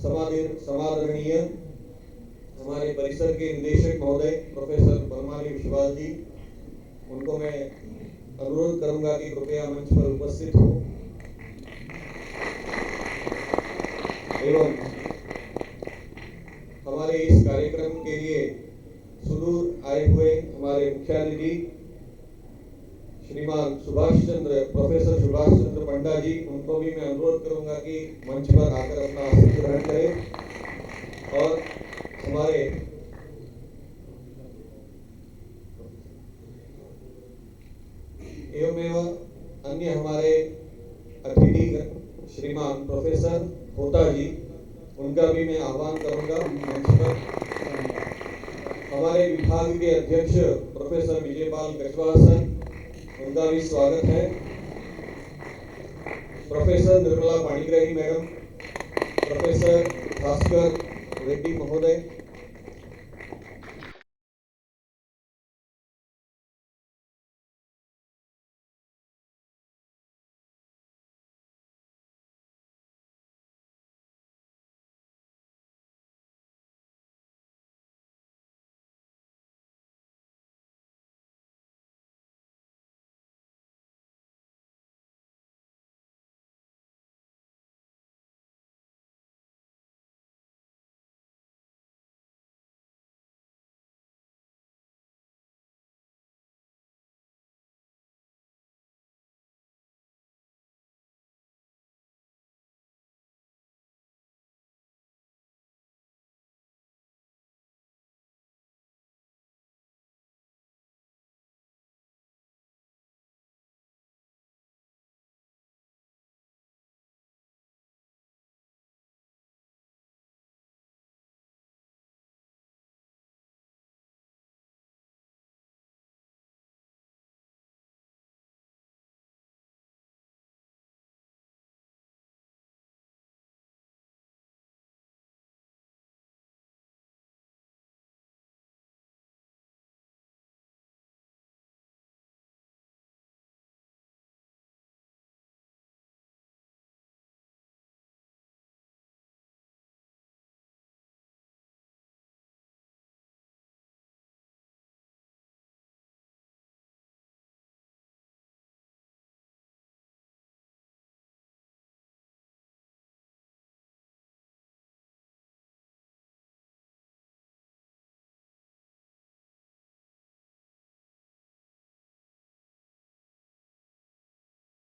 समादरणीय हमारे परिसर के निदेशक महोदय प्रोफेसर बनमाली विश्वास जी, उनको मैं अनुरोध करूंगा कि कृपया मंच पर उपस्थित हो एवं हमारे इस कार्यक्रम के लिए सुदूर आए हुए हमारे मुख्य अतिथि श्रीमान प्रोफेसर सुभाष चंद्र पंडा जी, उनको भी मैं अनुरोध करूंगा कि मंच पर आकर अपना आसन ग्रहण करें। और हमारे एवं अन्य हमारे अतिथि श्रीमान प्रोफेसर होता जी, उनका भी मैं आह्वान करूंगा मंच पर। हमारे विभाग के अध्यक्ष प्रोफेसर विजयपाल गजवा सर, उनका भी स्वागत है। Professor Nirmala Panigrahi madam, professor Bhaskar Reddy महोदय,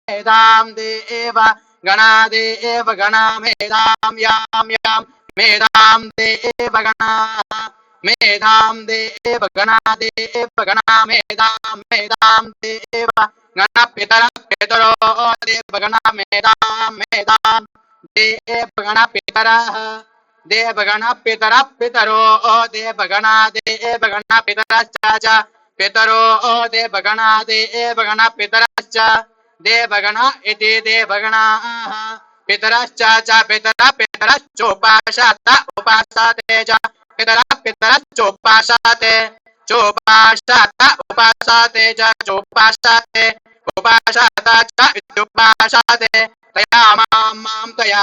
मेधां देव गणादेव गणा मेधां यां यां मेधां देव गणा मेधां देव गणादेव गणा मेधां मेधां देव गण पितरो देव गण मेधां मेधां देव गण पितरो देव गणा देव गण पितरश्च पितरो देव गणा देव गण पितरश्च देवगण इति देवगणाः पितरश्च च पितरश्चोपासते उपासते च पितरश्चोपासते चोपासत उपासते च चोपासते उपासत च इत्युपासते तया मां तया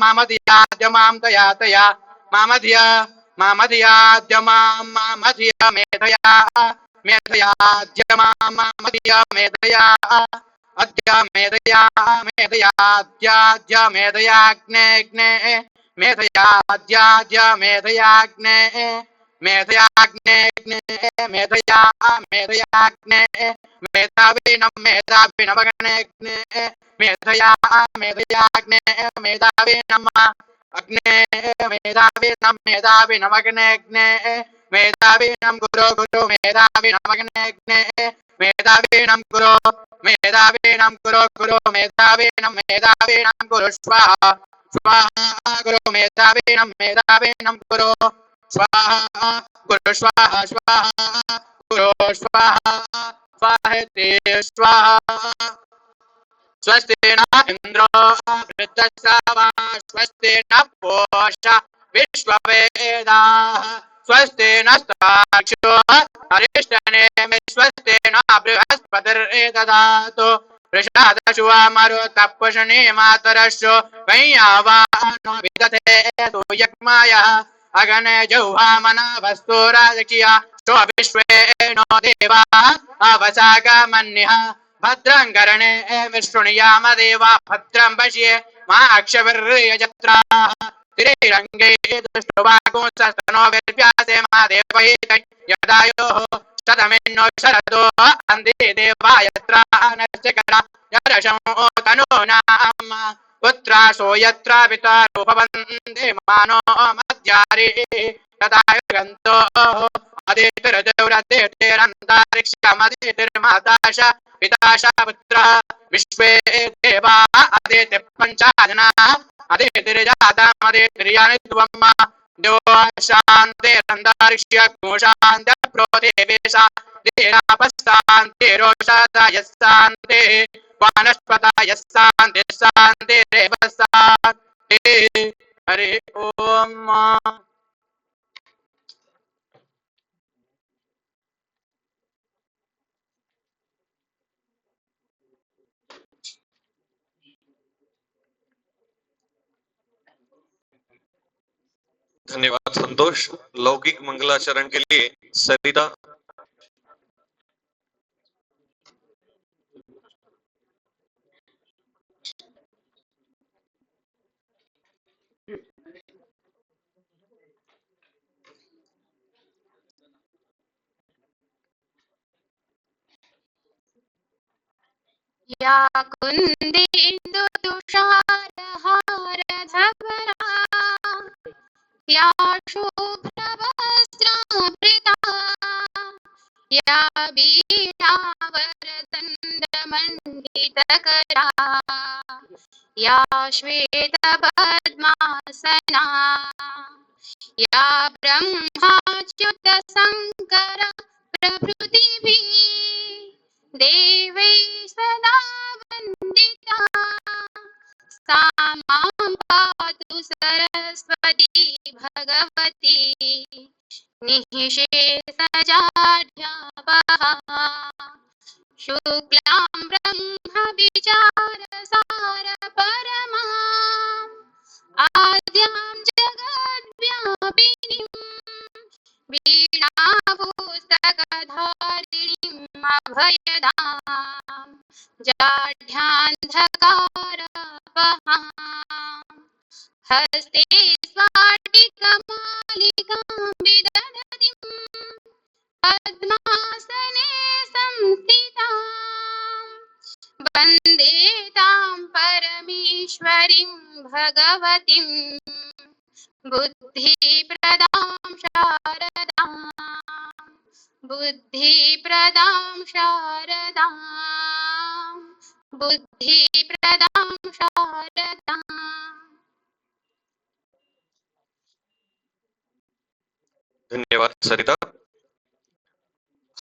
मामधियाद्य मां तया मामधियाद्य मामधिया मेधया मेधयाद्य मामधिया मेधया अद्य मेधयाद्याद्य मेधयाग्ने मेधयाद्याद्य मेधयाग्ने मेधयाग्ने मेधयाग्ने मेधाविनमग्ने मेधयाग्ने मेधाविनम अग्ने मेधाविनमग्ने मेधाविनं गुरो मेधाविनमग्ने मेधाविनं गुरो मेधाविनं गुरु स्वाहा गुरु मेधाविनं गुरु स्वाहा गुरु स्वाहा गुरु स्वाहा स्वाहेति स्वाहा स्वस्ति न इंद्रो वृद्धश्रवा स्वस्ति न पूषा विश्ववेदाः स्वस्ति न साक्षो अरिष्टनेमि स्वस्ति न बृहस्पतिर्दधातु वृषादशुवा मरुतपुषणे मातरश्चो वैयावानो विदधे तु यक्मायः अगने जौहामना वस्तु राजकीया शो विश्वेनो देवा अवसागमन्यः भद्रं कर्णे विष्णुयाम देवा भद्रं पश्ये मा अक्षभिर्यजत्राः तिरंगे दृष्टवागुंसस्तनो विद्यासे मा देवैत यदायोः शतमिन्नो शरदो अन्धे देवायत्रा नश्चकरा यरशो तनो नाम पुत्रासो यत्र पिता रूपवन्दे मानो मध्यारे तथा युगन्तो अदितिर्देवरदितिरन्तरिक्षमदितिर्माताश पिताश पुत्रः विश्वे देवा अदिति पञ्चाजनाः अदितिर्जातमदितिर्यानि त्वम् देवो शान्तिरन्तरिक्ष्य शान्ति प्रोदेवेशा देनापशान्तिरोषधा यस्शान्तिः वानस्पता यस्शान्तिः शान्तिरेव शान्तिः हरि ओम। धन्यवाद संतोष। लौकिक मंगलाचरण के लिए सरिता। या कुन्देन्दु तुषारहारधवला या शुभ्रवस्त्रावृता या वीणावरदण्डमण्डितकरा या श्वेतपद्मासना या ब्रह्माच्युतशङ्कर प्रभृतिभिः देवै सदा वन्दिता सा मां पातु सरस्वती भगवती निःशेषजाड्यापहा शुक्लां ब्रह्मविचारसार परमाम् आद्यां जगद्व्यापिनीं वीणापुस्तकधारिणीम् अभयदां जाढ्यान्धकारपहां हस्ते स्फाटिकमालिकां विदधतीं पद्मासने संस्थितां वन्दे तां परमेश्वरीं भगवतीं बुद्धिप्रदां शारदां बुद्धिप्रदां शारदां बुद्धिप्रदां शारदां। धन्यवाद सरिता।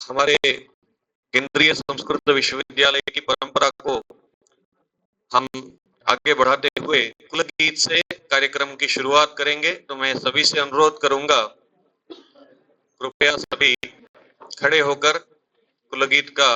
हमारे केंद्रीय संस्कृत विश्वविद्यालय की परंपरा को हम आगे बढ़ाते हुए कुल गीत से कार्यक्रम की शुरुआत करेंगे। तो मैं सभी से अनुरोध करूंगा, कृपया सभी खड़े होकर कुल गीत का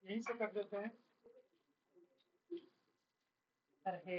यहीं से कर देते हैं। अरे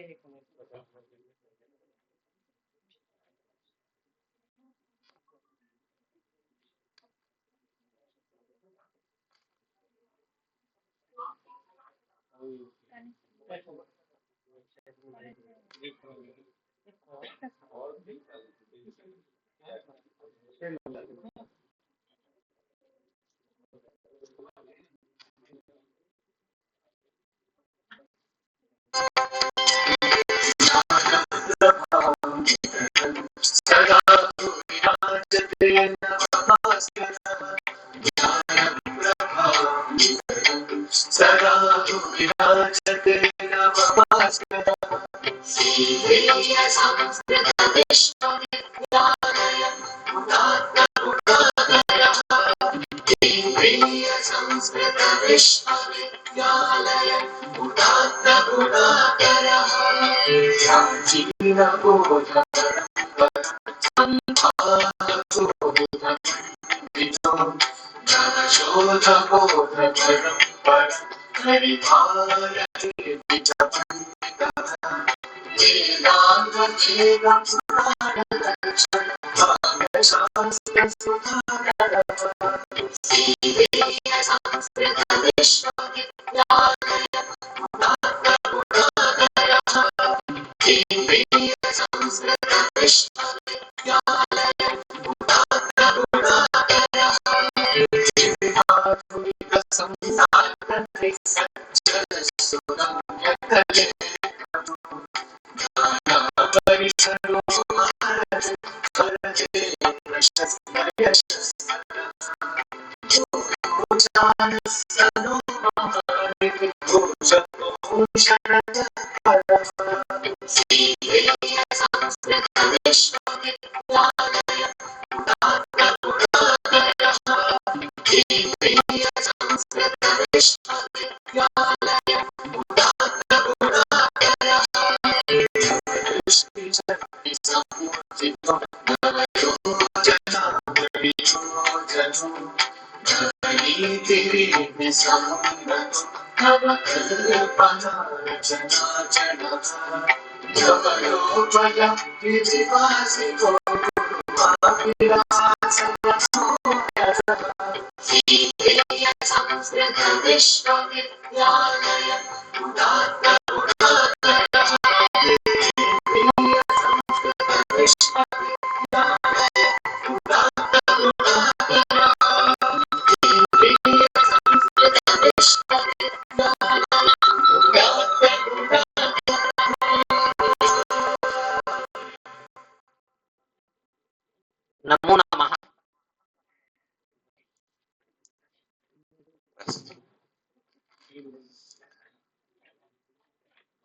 नमो नमः।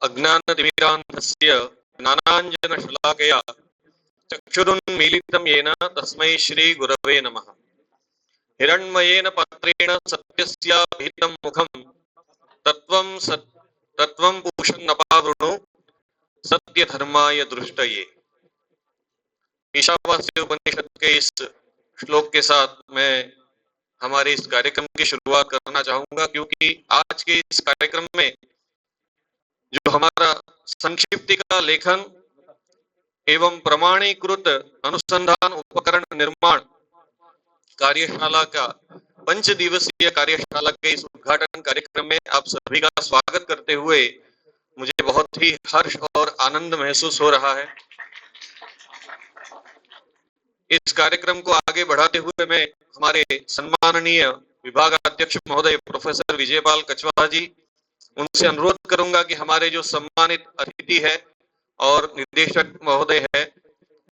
अज्ञानतिमिरान्धस्य ज्ञानाञ्जनशलाकया चक्षुरुन्मीलितं येन तस्मै श्रीगुरवे नमः। हिरण्मयेन पत्रेण सत्यस्याभिहितं मुखं तत्वं पूषन्नपावृणु सत्यधर्माय दृष्टये। ईशावास्य उपनिषद के इस श्लोक के साथ मैं हमारे इस कार्यक्रम की शुरुआत करना चाहूंगा, क्योंकि आज के इस कार्यक्रम में जो हमारा संक्षिप्ति का लेखन एवं प्रमाणीकृत अनुसंधान उपकरण निर्माण कार्यशाला का 5 दिवसीय कार्यशाला के इस उद्घाटन कार्यक्रम में आप सभी का स्वागत करते हुए मुझे बहुत ही हर्ष और आनंद महसूस हो रहा है। इस कार्यक्रम को आगे बढ़ाते हुए मैं हमारे सम्माननीय विभागाध्यक्ष महोदय प्रोफेसर विजयपाल कछवाहा जी, उनसे अनुरोध करूंगा कि हमारे जो सम्मानित अतिथि है और निर्देशक महोदय है,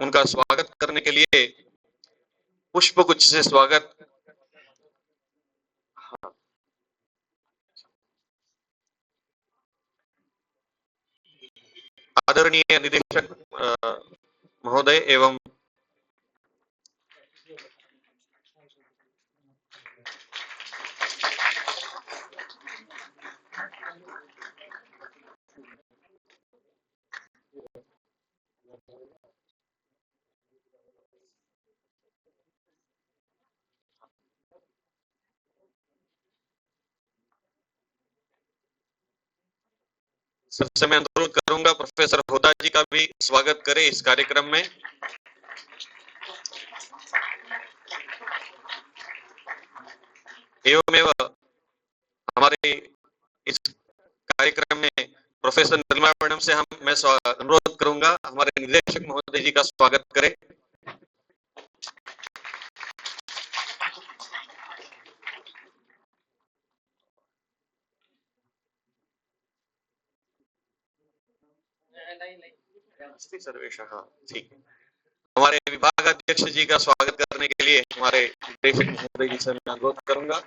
उनका स्वागत करने के लिए पुष्पगुच्छ से स्वागत। आदरणीय निदेशक महोदय एवं सबसे मैं अनुरोध करूंगा प्रोफेसर होता जी का भी स्वागत करें इस कार्यक्रम में। एवमेव हमारे इस कार्यक्रम में प्रोफेसर निर्मला मैडम से मैं अनुरोध करूंगा हमारे निदेशक महोदय जी का स्वागत करें। सर्वेश, हाँ ठीक है। हमारे विभाग अध्यक्ष जी का स्वागत करने के लिए हमारे निदेशक महोदय जी से मैं अनुरोध करूंगा।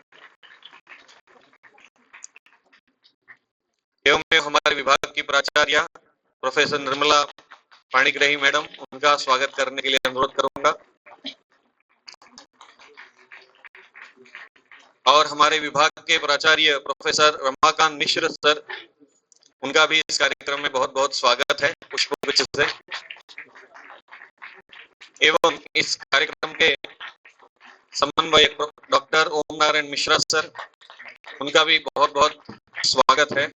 एवं हमारे विभाग की प्राचार्य प्रोफेसर निर्मला पाणिग्राही मैडम, उनका स्वागत करने के लिए अनुरोध करूंगा। और हमारे विभाग के प्राचार्य प्रोफेसर रमाकांत मिश्र सर, उनका भी इस कार्यक्रम में बहुत बहुत स्वागत है पुष्पगुच्छ से। एवं इस कार्यक्रम के समन्वयक डॉक्टर ओम नारायण मिश्रा सर, उनका भी बहुत बहुत स्वागत है।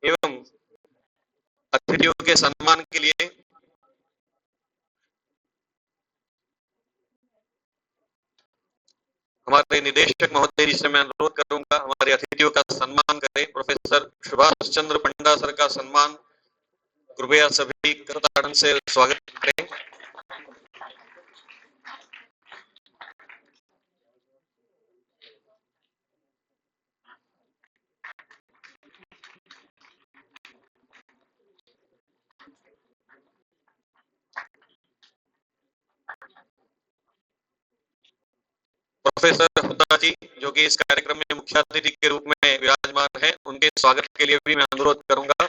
एवं अतिथियों के सम्मान के लिए हमारे निदेशक महोदय जी से मैं अनुरोध करूंगा हमारे अतिथियों का सम्मान करें। प्रोफेसर सुभाष चंद्र पंडा सर का सम्मान कृपया सभी करताड़न से स्वागत करें। प्रोफेसर हुड्डा जी, जो कि इस कार्यक्रम में मुख्य अतिथि के रूप में विराजमान है, उनके स्वागत के लिए भी मैं अनुरोध करूंगा।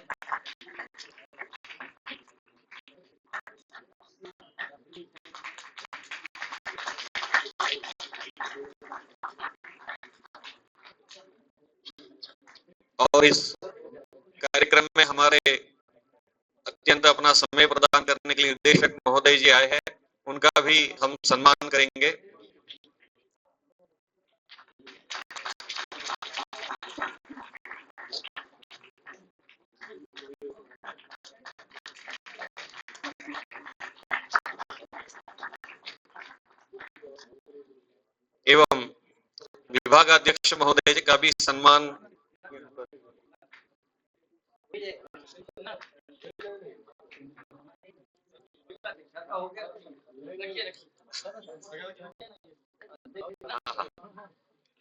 और इस कार्यक्रम में हमारे अत्यंत अपना समय प्रदान करने के लिए निदेशक महोदय जी आए हैं, उनका भी हम सम्मान करेंगे। एवं विभागाध्यक्ष महोदय जी का भी सम्मान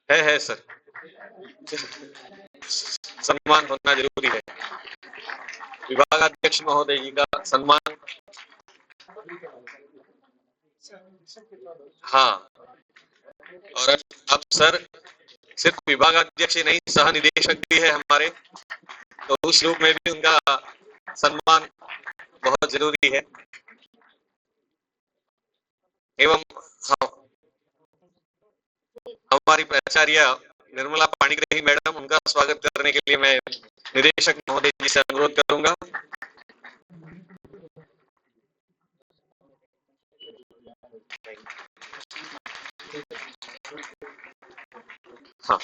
है सर, सम्मान होना जरूरी है। विभागाध्यक्ष महोदय जी का सम्मान, हाँ, और अब सर सिर्फ विभागाध्यक्ष ही नहीं, सह निदेशक भी है हमारे, तो उस रूप में भी उनका सम्मान बहुत जरूरी है। एवं हमारी प्राचार्य निर्मला पाणिग्राही मैडम, उनका स्वागत करने के लिए मैं निदेशक महोदय जी से अनुरोध करूंगा। हाँ,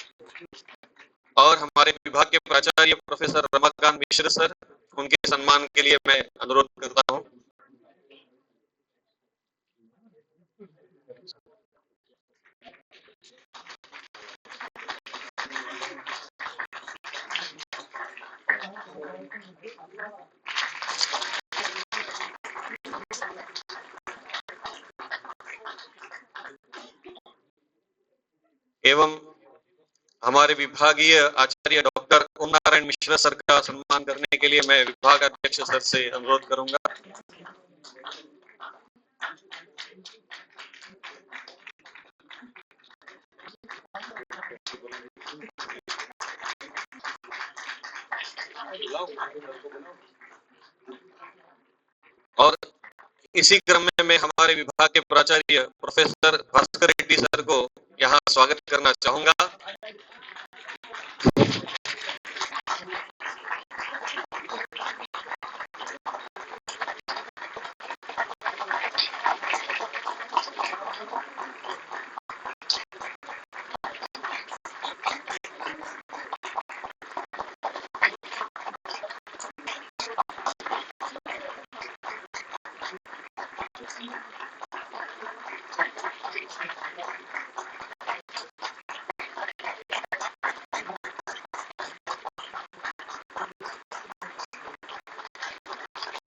और हमारे विभाग के प्राचार्य प्रोफेसर रमाकांत मिश्र सर, उनके सम्मान के लिए मैं अनुरोध करता हूं। एवं हमारे विभागीय आचार्य डॉक्टर ओम नारायण मिश्रा सर का सम्मान करने के लिए मैं विभाग अध्यक्ष सर से अनुरोध करूंगा। और इसी क्रम में मैं हमारे विभाग के प्राचार्य प्रोफेसर भास्कर रेड्डी सर को यहाँ स्वागत करना चाहूंगा।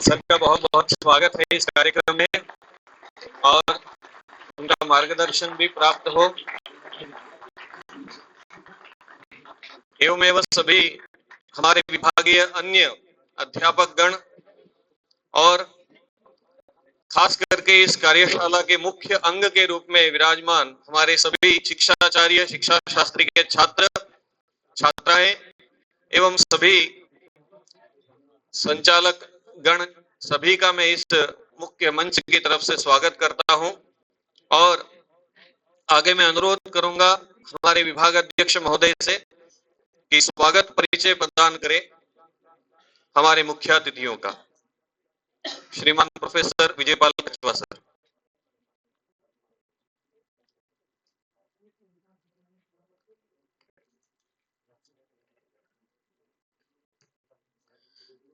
सबका बहुत बहुत स्वागत है इस कार्यक्रम में और उनका मार्गदर्शन भी प्राप्त हो। एवं सभी हमारे विभागीय अन्य अध्यापक गण और खास करके इस कार्यशाला के मुख्य अंग के रूप में विराजमान हमारे सभी शिक्षाचार्य, शिक्षा शास्त्री के छात्र छात्राएं एवं सभी संचालक गण, सभी का मैं इस मुख्य मंच की तरफ से स्वागत करता हूं। और आगे मैं अनुरोध करूंगा हमारे विभाग अध्यक्ष महोदय से कि स्वागत परिचय प्रदान करें हमारे मुख्य अतिथियों का। श्रीमान प्रोफेसर विजयपाल कछवा सर।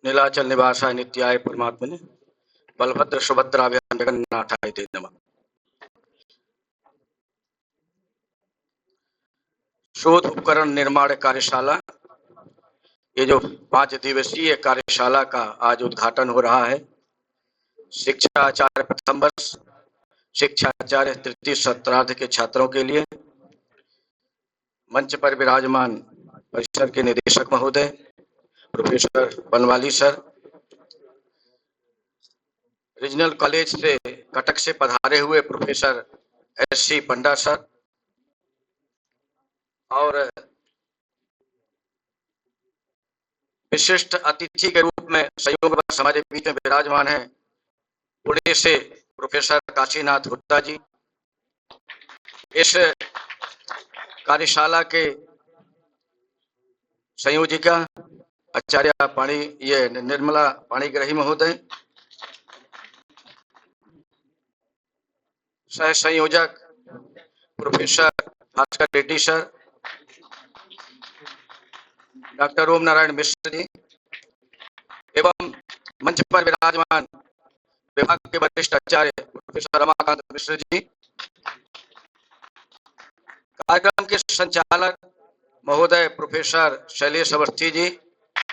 नीलाचल निवासाय नित्याय परमात्मने बलभद्र सुभद्राभ्याम जगन्नाथाय ते नमः। शोध उपकरण निर्माण कार्यशाला, ये जो 5 दिवसीय कार्यशाला का आज उद्घाटन हो रहा है। शिक्षा आचार्य प्रथम वर्ष, शिक्षा आचार्य तृतीय सत्रार्ध के छात्रों के लिए मंच पर विराजमान परिसर के निदेशक महोदय professor Banawali sir, regional college से कटक से पधारे हुए प्रोफेसर एस.सी. पंडा सर और विशिष्ट अतिथि के रूप में संयोगवश हमारे बीच में विराजमान हैं पुणे से प्रोफेसर काशीनाथ गुप्ता जी। इस कार्यशाला के संयोजिका आचार्य पाणी ये निर्मला पाणीग्रही महोदय, सह संयोजक professor Bhaskar Reddy sir, doctor Om Narayan Mishra ji एवं मंच पर विराजमान विभाग के वरिष्ठ आचार्य प्रोफेसर रमाकांत मिश्र जी। कार्यक्रम के संचालक महोदय प्रोफेसर शैलेश अवस्थी जी,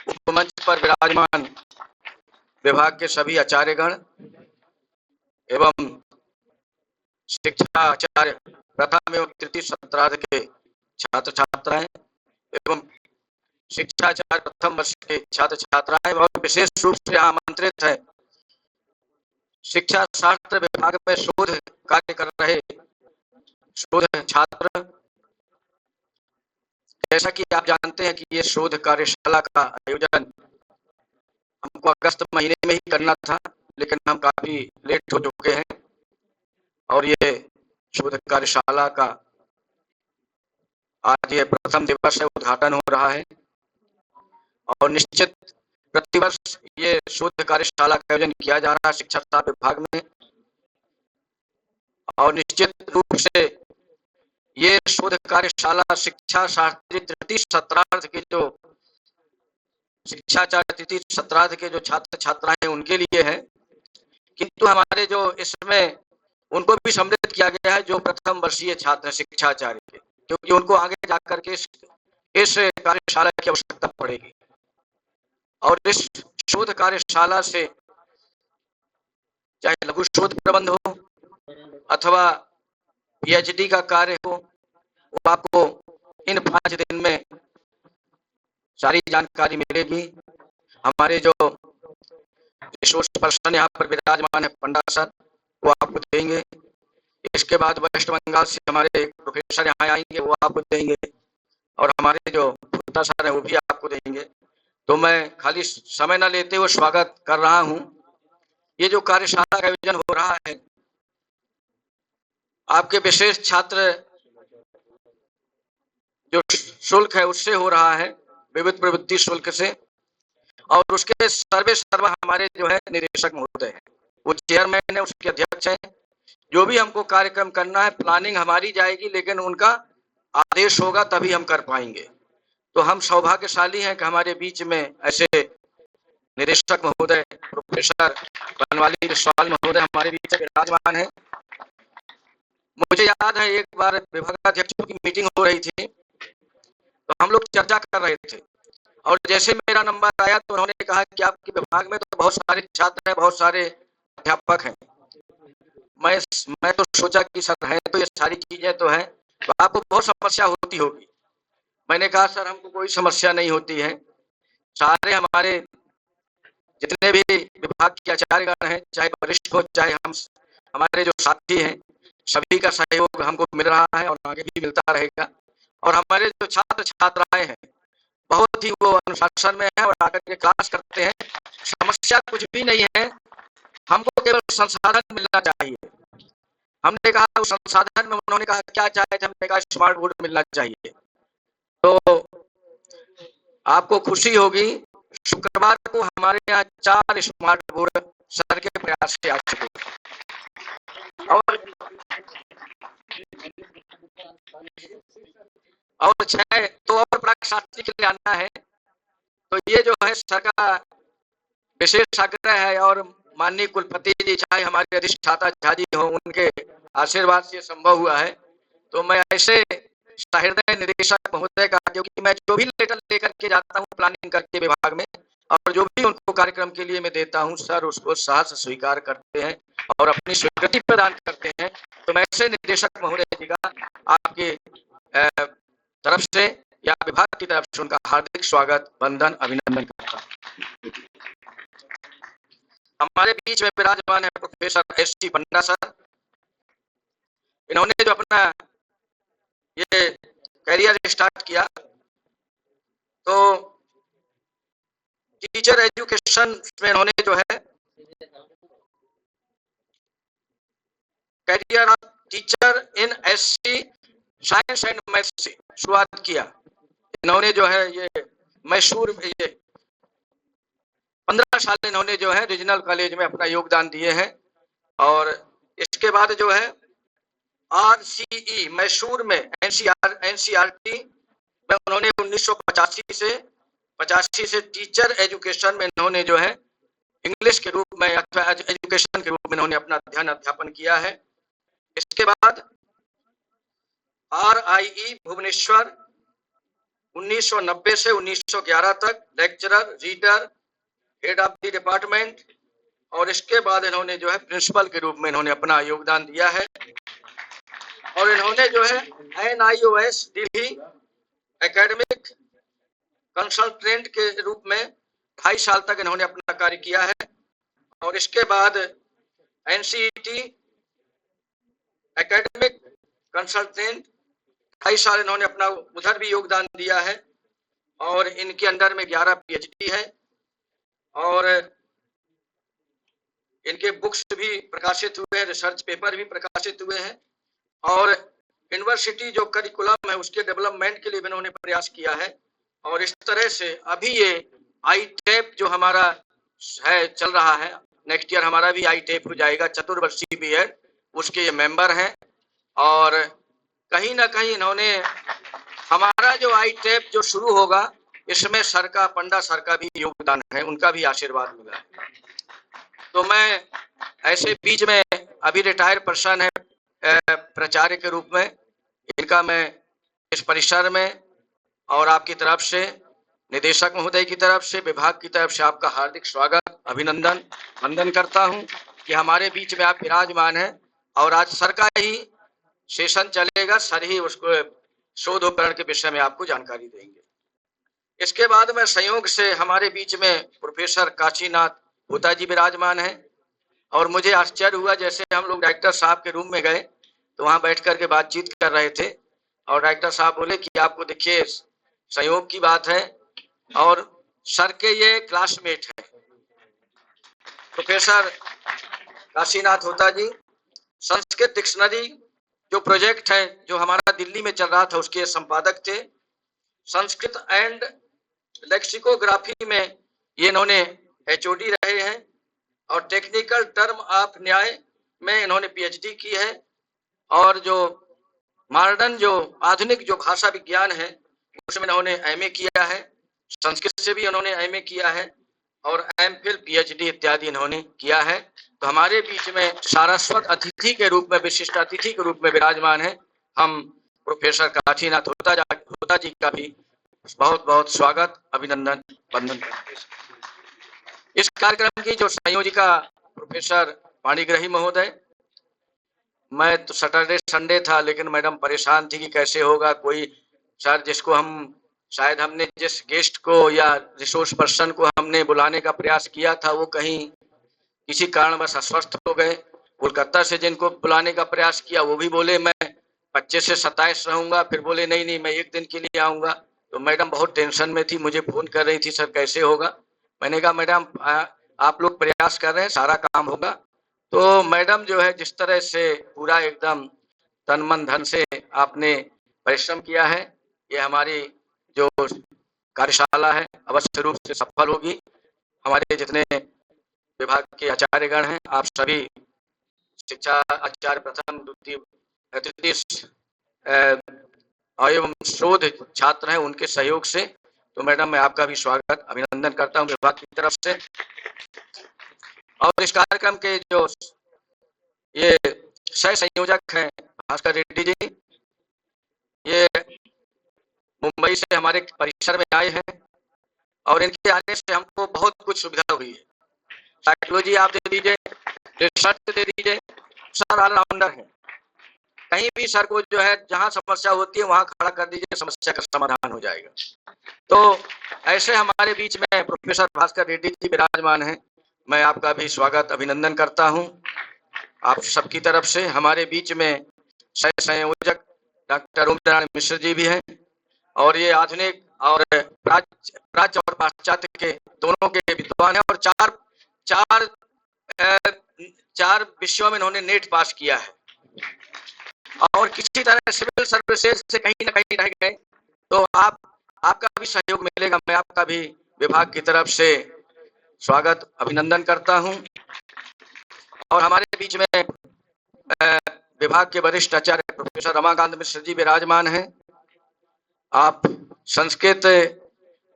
उपमंच पर विराजमान विभाग के सभी आचार्यगण एवं शिक्षा आचार्य प्रथम एवं तृतीय सत्रार्ध के छात्र छात्राएं एवं शिक्षा आचार्य प्रथम वर्ष के छात्र छात्राएं और विशेष रूप से आमंत्रित है शिक्षा शास्त्र विभाग में शोध कार्य कर रहे शोध छात्र। जैसा कि आप जानते हैं कि ये शोध कार्यशाला का आयोजन हमको अगस्त महीने में ही करना था, लेकिन हम काफी लेट हो चुके हैं और ये शोध कार्यशाला का आज ये प्रथम दिवस है, उद्घाटन हो रहा है। और निश्चित प्रतिवर्ष ये शोध कार्यशाला का आयोजन किया जा रहा है शिक्षा शास्त्र विभाग में, और निश्चित रूप से ये शोध कार्यशाला शिक्षा शास्त्री तृतीय सत्रार्ध के जो शिक्षाचार्य तृतीय सत्रार्ध के जो छात्र छात्राएं उनके लिए है, किंतु हमारे जो इसमें उनको भी सम्मिलित किया गया है जो प्रथम वर्षीय छात्र शिक्षाचार्य के, क्योंकि उनको आगे जाकर के इस कार्यशाला की आवश्यकता पड़ेगी। और इस शोध कार्यशाला से चाहे लघु शोध प्रबंध हो अथवा पीएचडी का कार्य हो, वो आपको इन 5 दिन में सारी जानकारी मिलेगी। हमारे जो रिसोर्स पर्सन यहाँ पर विराजमान है पंडा सर, वो आपको देंगे। इसके बाद वेस्ट बंगाल से हमारे प्रोफेसर यहाँ आएंगे, वो आपको देंगे, और हमारे जो भुट्टा सर है वो भी आपको देंगे। तो मैं खाली समय न लेते हुए स्वागत कर रहा हूँ। ये जो कार्यशाला का आयोजन हो रहा है, आपके विशेष छात्र जो शुल्क है उससे हो रहा है, विविध प्रवृत्ति शुल्क से, और उसके सर्वे सर्वा हमारे जो है निदेशक महोदय हैं, वो चेयरमैन है, उसके अध्यक्ष हैं। जो भी हमको कार्यक्रम करना है प्लानिंग हमारी जाएगी, लेकिन उनका आदेश होगा तभी हम कर पाएंगे। तो हम सौभाग्यशाली हैं कि हमारे बीच में ऐसे निदेशक महोदय प्रोफेसर बनवाली विश्वाल महोदय हमारे बीच विराजमान है। मुझे याद है एक बार विभागाध्यक्षों की मीटिंग हो रही थी, तो हम लोग चर्चा कर रहे थे, और जैसे मेरा नंबर आया तो उन्होंने कहा कि आपके विभाग में तो बहुत सारे छात्र हैं, बहुत सारे अध्यापक हैं। मैं तो सोचा कि सर है तो ये सारी चीजें तो हैं, तो आपको बहुत समस्या होती होगी। मैंने कहा सर हमको कोई समस्या नहीं होती है, सारे हमारे जितने भी विभाग के आचार्यगण हैं, चाहे वरिष्ठ हो चाहे हमारे जो साथी हैं, सभी का सहयोग हमको मिल रहा है और आगे भी मिलता रहेगा। और हमारे जो छात्र छात्राएं हैं बहुत ही वो अनुशासन में है और आकर के क्लास करते हैं। समस्या कुछ भी नहीं है, हमको केवल संसाधन मिलना चाहिए। हमने कहा उस संसाधन में, उन्होंने कहा क्या चाहे थे, हमने कहा स्मार्ट बोर्ड मिलना चाहिए। तो आपको खुशी होगी, शुक्रवार को हमारे यहाँ 4 स्मार्ट बोर्ड सर के प्रयास से आ चुके और 6 तो और प्रशासनिक के लिए आना है। तो ये जो है सर का विशेष आग्रह है और माननीय कुलपति जी चाहे हमारे अधिष्ठाता झा जी हो, उनके आशीर्वाद से संभव हुआ है। तो मैं ऐसे सहृदय निदेशक महोदय का, क्योंकि मैं जो भी लेटर लेकर के जाता हूँ प्लानिंग करके विभाग में और जो भी उनको कार्यक्रम के लिए मैं देता हूँ, सर उसको साहस स्वीकार करते हैं और अपनी स्वीकृति प्रदान करते हैं। तो मैं ऐसे निदेशक महोदय जी का आपके तरफ से या विभाग की तरफ से उनका हार्दिक स्वागत, वंदन, अभिनंदन करता हूँ। हमारे बीच में विराजमान है प्रोफेसर एस.सी. पन्ना सर। इन्होंने जो अपना ये करियर स्टार्ट किया तो टीचर एजुकेशन में इन्होंने जो है career of teacher in SC science and maths से शुरुआत किया। इन्होंने जो है ये मैसूर ये 15 साल इन्होंने जो है रीजनल कॉलेज में अपना योगदान दिए हैं। और इसके बाद जो है RCE मैसूर में NCERT में उन्होंने 1985 से टीचर एजुकेशन में इन्होंने जो है इंग्लिश के रूप में अथवा एजुकेशन के रूप में इन्होंने अपना अध्यापन किया है। इसके बाद RIE भुवनेश्वर 1990 से 1911 तक lecturer, reader, head of the department, और इसके बाद इन्होंने जो है प्रिंसिपल के रूप में इन्होंने अपना योगदान दिया है। और इन्होंने जो है NIOS दिल्ली एकेडमिक कंसल्टेंट के रूप में 2.5 साल तक इन्होंने अपना कार्य किया है। और इसके बाद NCET एकेडमिक कंसल्टेंट 2.5 साल इन्होंने अपना उधर भी योगदान दिया है। और इनके अंडर में 11 PhD है और इनके बुक्स भी प्रकाशित हुए हैं, रिसर्च पेपर भी प्रकाशित हुए हैं। और यूनिवर्सिटी जो करिकुलम है उसके डेवलपमेंट के लिए भी इन्होंने प्रयास किया है। और इस तरह से अभी ये ITEP जो हमारा है चल रहा है, नेक्स्ट ईयर हमारा भी ITEP हो जाएगा, चतुर्वर्षीय BEd, उसके ये मेंबर हैं। और कहीं ना कहीं इन्होंने हमारा जो ITEP जो शुरू होगा इसमें सर का, पंडा सर का भी योगदान है, उनका भी आशीर्वाद मिला है। तो मैं ऐसे बीच में अभी रिटायर पर्सन है प्राचार्य के रूप में, इनका मैं इस परिसर में और आपकी तरफ से, निदेशक महोदय की तरफ से, विभाग की तरफ से आपका हार्दिक स्वागत, अभिनंदन, वंदन करता हूं कि हमारे बीच में आप विराजमान हैं। और आज सर का ही सेशन चलेगा, सर ही उसको शोध उपकरण के विषय में आपको जानकारी देंगे। इसके बाद में संयोग से हमारे बीच में प्रोफेसर काशीनाथ होता जी विराजमान है। और मुझे आश्चर्य हुआ, जैसे हम लोग डायरेक्टर साहब के रूम में गए तो वहां बैठ करके बातचीत कर रहे थे और डायरेक्टर साहब बोले कि आपको देखिए संयोग की बात है, और सर के ये क्लासमेट है प्रोफेसर काशीनाथ होता जी। संस्कृत डिक्शनरी जो प्रोजेक्ट है जो हमारा दिल्ली में चल रहा था उसके संपादक थे। संस्कृत एंड लेक्सिकोग्राफी में ये इन्होंने HOD रहे हैं। और टेक्निकल टर्म ऑफ न्याय में इन्होंने PhD की है। और जो मॉडर्न जो आधुनिक जो भाषा विज्ञान है उसमें इन्होंने MA किया है। संस्कृत से भी इन्होंने MA किया है और MPhil PhD इत्यादि इन्होंने किया है। तो हमारे बीच में सारस्वत अतिथि के रूप में, विशिष्ट अतिथि के रूप में विराजमान है हम प्रोफेसर काशीनाथ होता जी का भी बहुत बहुत स्वागत, अभिनंदन, वंदन करते हैं। इस कार्यक्रम की जो संयोजिका प्रोफेसर पाणिग्राही महोदय, मैं तो सैटरडे संडे था लेकिन मैडम परेशान थी कि कैसे होगा, कोई सर जिसको हम शायद हमने जिस गेस्ट को या रिसोर्स पर्सन को हमने बुलाने का प्रयास किया था वो कहीं किसी कारणवश अस्वस्थ हो गए। कोलकाता से जिनको बुलाने का प्रयास किया वो भी बोले मैं 25 से 27 रहूंगा, फिर बोले नहीं नहीं मैं एक दिन के लिए आऊंगा। तो मैडम बहुत टेंशन में थी, मुझे फोन कर रही थी सर कैसे होगा। मैंने कहा मैडम आप लोग प्रयास कर रहे हैं, सारा काम होगा। तो मैडम जो है जिस तरह से पूरा एकदम तन मन धन से आपने परिश्रम किया है, ये हमारी जो कार्यशाला है अवश्य रूप से सफल होगी। हमारे जितने विभाग के आचार्यगण हैं, आप सभी शिक्षा आचार्य प्रथम द्वितीय तृतीय एवं शोध छात्र हैं, उनके सहयोग से। तो मैडम मैं आपका भी स्वागत अभिनंदन करता हूं विभाग की तरफ से। और इस कार्यक्रम के जो ये सह संयोजक हैं भास्कर रेड्डी जी, ये मुंबई से हमारे परिसर में आए हैं और इनके आने से हमको बहुत कुछ सुविधा हुई है। साइकोलॉजी आप दे दीजिए, रिसर्च दे दीजिए, सर ऑलराउंडर है। कहीं भी सर को जो है जहां समस्या होती है वहां खड़ा कर दीजिए, समस्या का समाधान हो जाएगा। तो ऐसे हमारे बीच में प्रोफेसर भास्कर रेड्डी जी विराजमान हैं, मैं आपका भी स्वागत अभिनंदन करता हूं। आप सबकी तरफ से हमारे बीच में सह संयोजक डॉक्टर ओम नारायण मिश्र जी भी हैं और ये आधुनिक और प्राच्य और पाश्चात्य के दोनों के विद्वान हैं और चार विषयों में इन्होंने नेट पास किया है और किसी तरह सिविल सर्विसेज से कहीं ना कहीं रह गए। तो आपका भी सहयोग मिलेगा, मैं आपका भी विभाग की तरफ से स्वागत अभिनंदन करता हूं। और हमारे बीच में विभाग के वरिष्ठ आचार्य प्रोफेसर रमाकांत मिश्र जी विराजमान हैं। आप संस्कृत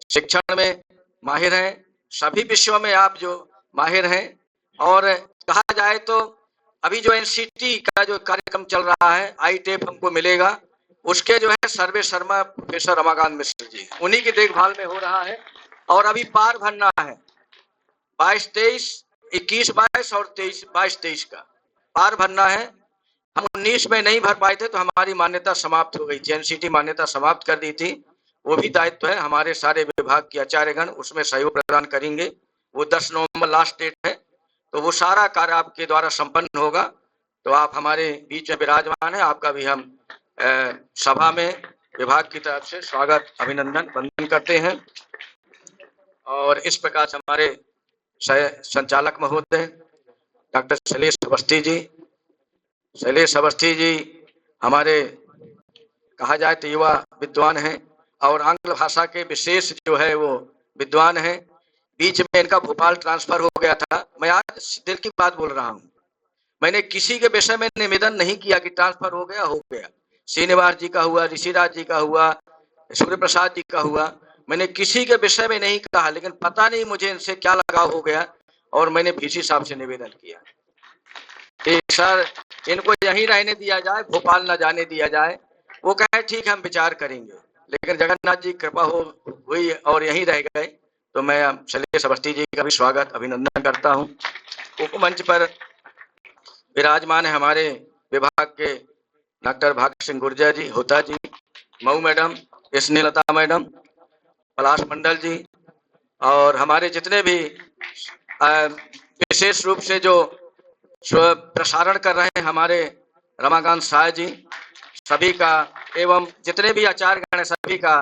शिक्षण में माहिर हैं, सभी विषयों में आप जो माहिर हैं। और कहा जाए तो अभी जो एनसीटी का जो कार्यक्रम चल रहा है, ITEP हमको मिलेगा, उसके जो है सर्वे शर्मा प्रोफेसर रमाकांत मिश्र जी, उन्हीं की देखभाल में हो रहा है। और अभी पार भरना है 22-23, 21-22 और 22-23 का पार भरना है। हम 19 में नहीं भर पाए थे तो हमारी मान्यता समाप्त हो गई थी, एनसीटी मान्यता समाप्त कर दी थी। वो भी दायित्व है हमारे सारे विभाग के आचार्यगण उसमें सहयोग प्रदान करेंगे। वो 10 नवंबर लास्ट डेट है, तो वो सारा कार्य आपके द्वारा संपन्न होगा। तो आप हमारे बीच में विराजमान है, आपका भी हम सभा में विभाग की तरफ से स्वागत अभिनंदन वंदन करते हैं। और इस प्रकार से हमारे संचालक महोदय डॉक्टर शैलेश अवस्थी जी हमारे कहा जाए तो युवा विद्वान हैं और आंग्ल भाषा के विशेष जो है वो विद्वान हैं। बीच में इनका भोपाल ट्रांसफर हो गया था, मैं आज दिल की बात बोल रहा हूँ। मैंने किसी के विषय में निवेदन नहीं किया कि ट्रांसफर हो गया। श्रीनिवास जी का हुआ, ऋषिराज जी का हुआ, सूर्य प्रसाद जी का हुआ, मैंने किसी के विषय में नहीं कहा, लेकिन पता नहीं मुझे इनसे क्या लगाव हो गया और मैंने VC साहब से निवेदन किया कि सर इनको यहीं रहने दिया जाए, भोपाल न जाने दिया जाए। वो कहे ठीक हम विचार करेंगे, लेकिन जगन्नाथ जी कृपा हुई और यहीं रह गए। तो मैं शैलेश अवस्थी जी का भी स्वागत अभिनंदन करता हूँ। उपमंच पर विराजमान है हमारे विभाग के डॉक्टर भाग सिंह गुर्जर जी, होता जी, मऊ मैडम, स्नेहलता मैडम, पलाश मंडल जी और हमारे जितने भी विशेष रूप से जो प्रसारण कर रहे हैं हमारे रमाकांत शाह जी, सभी का एवं जितने भी आचार्यगण हैं सभी का,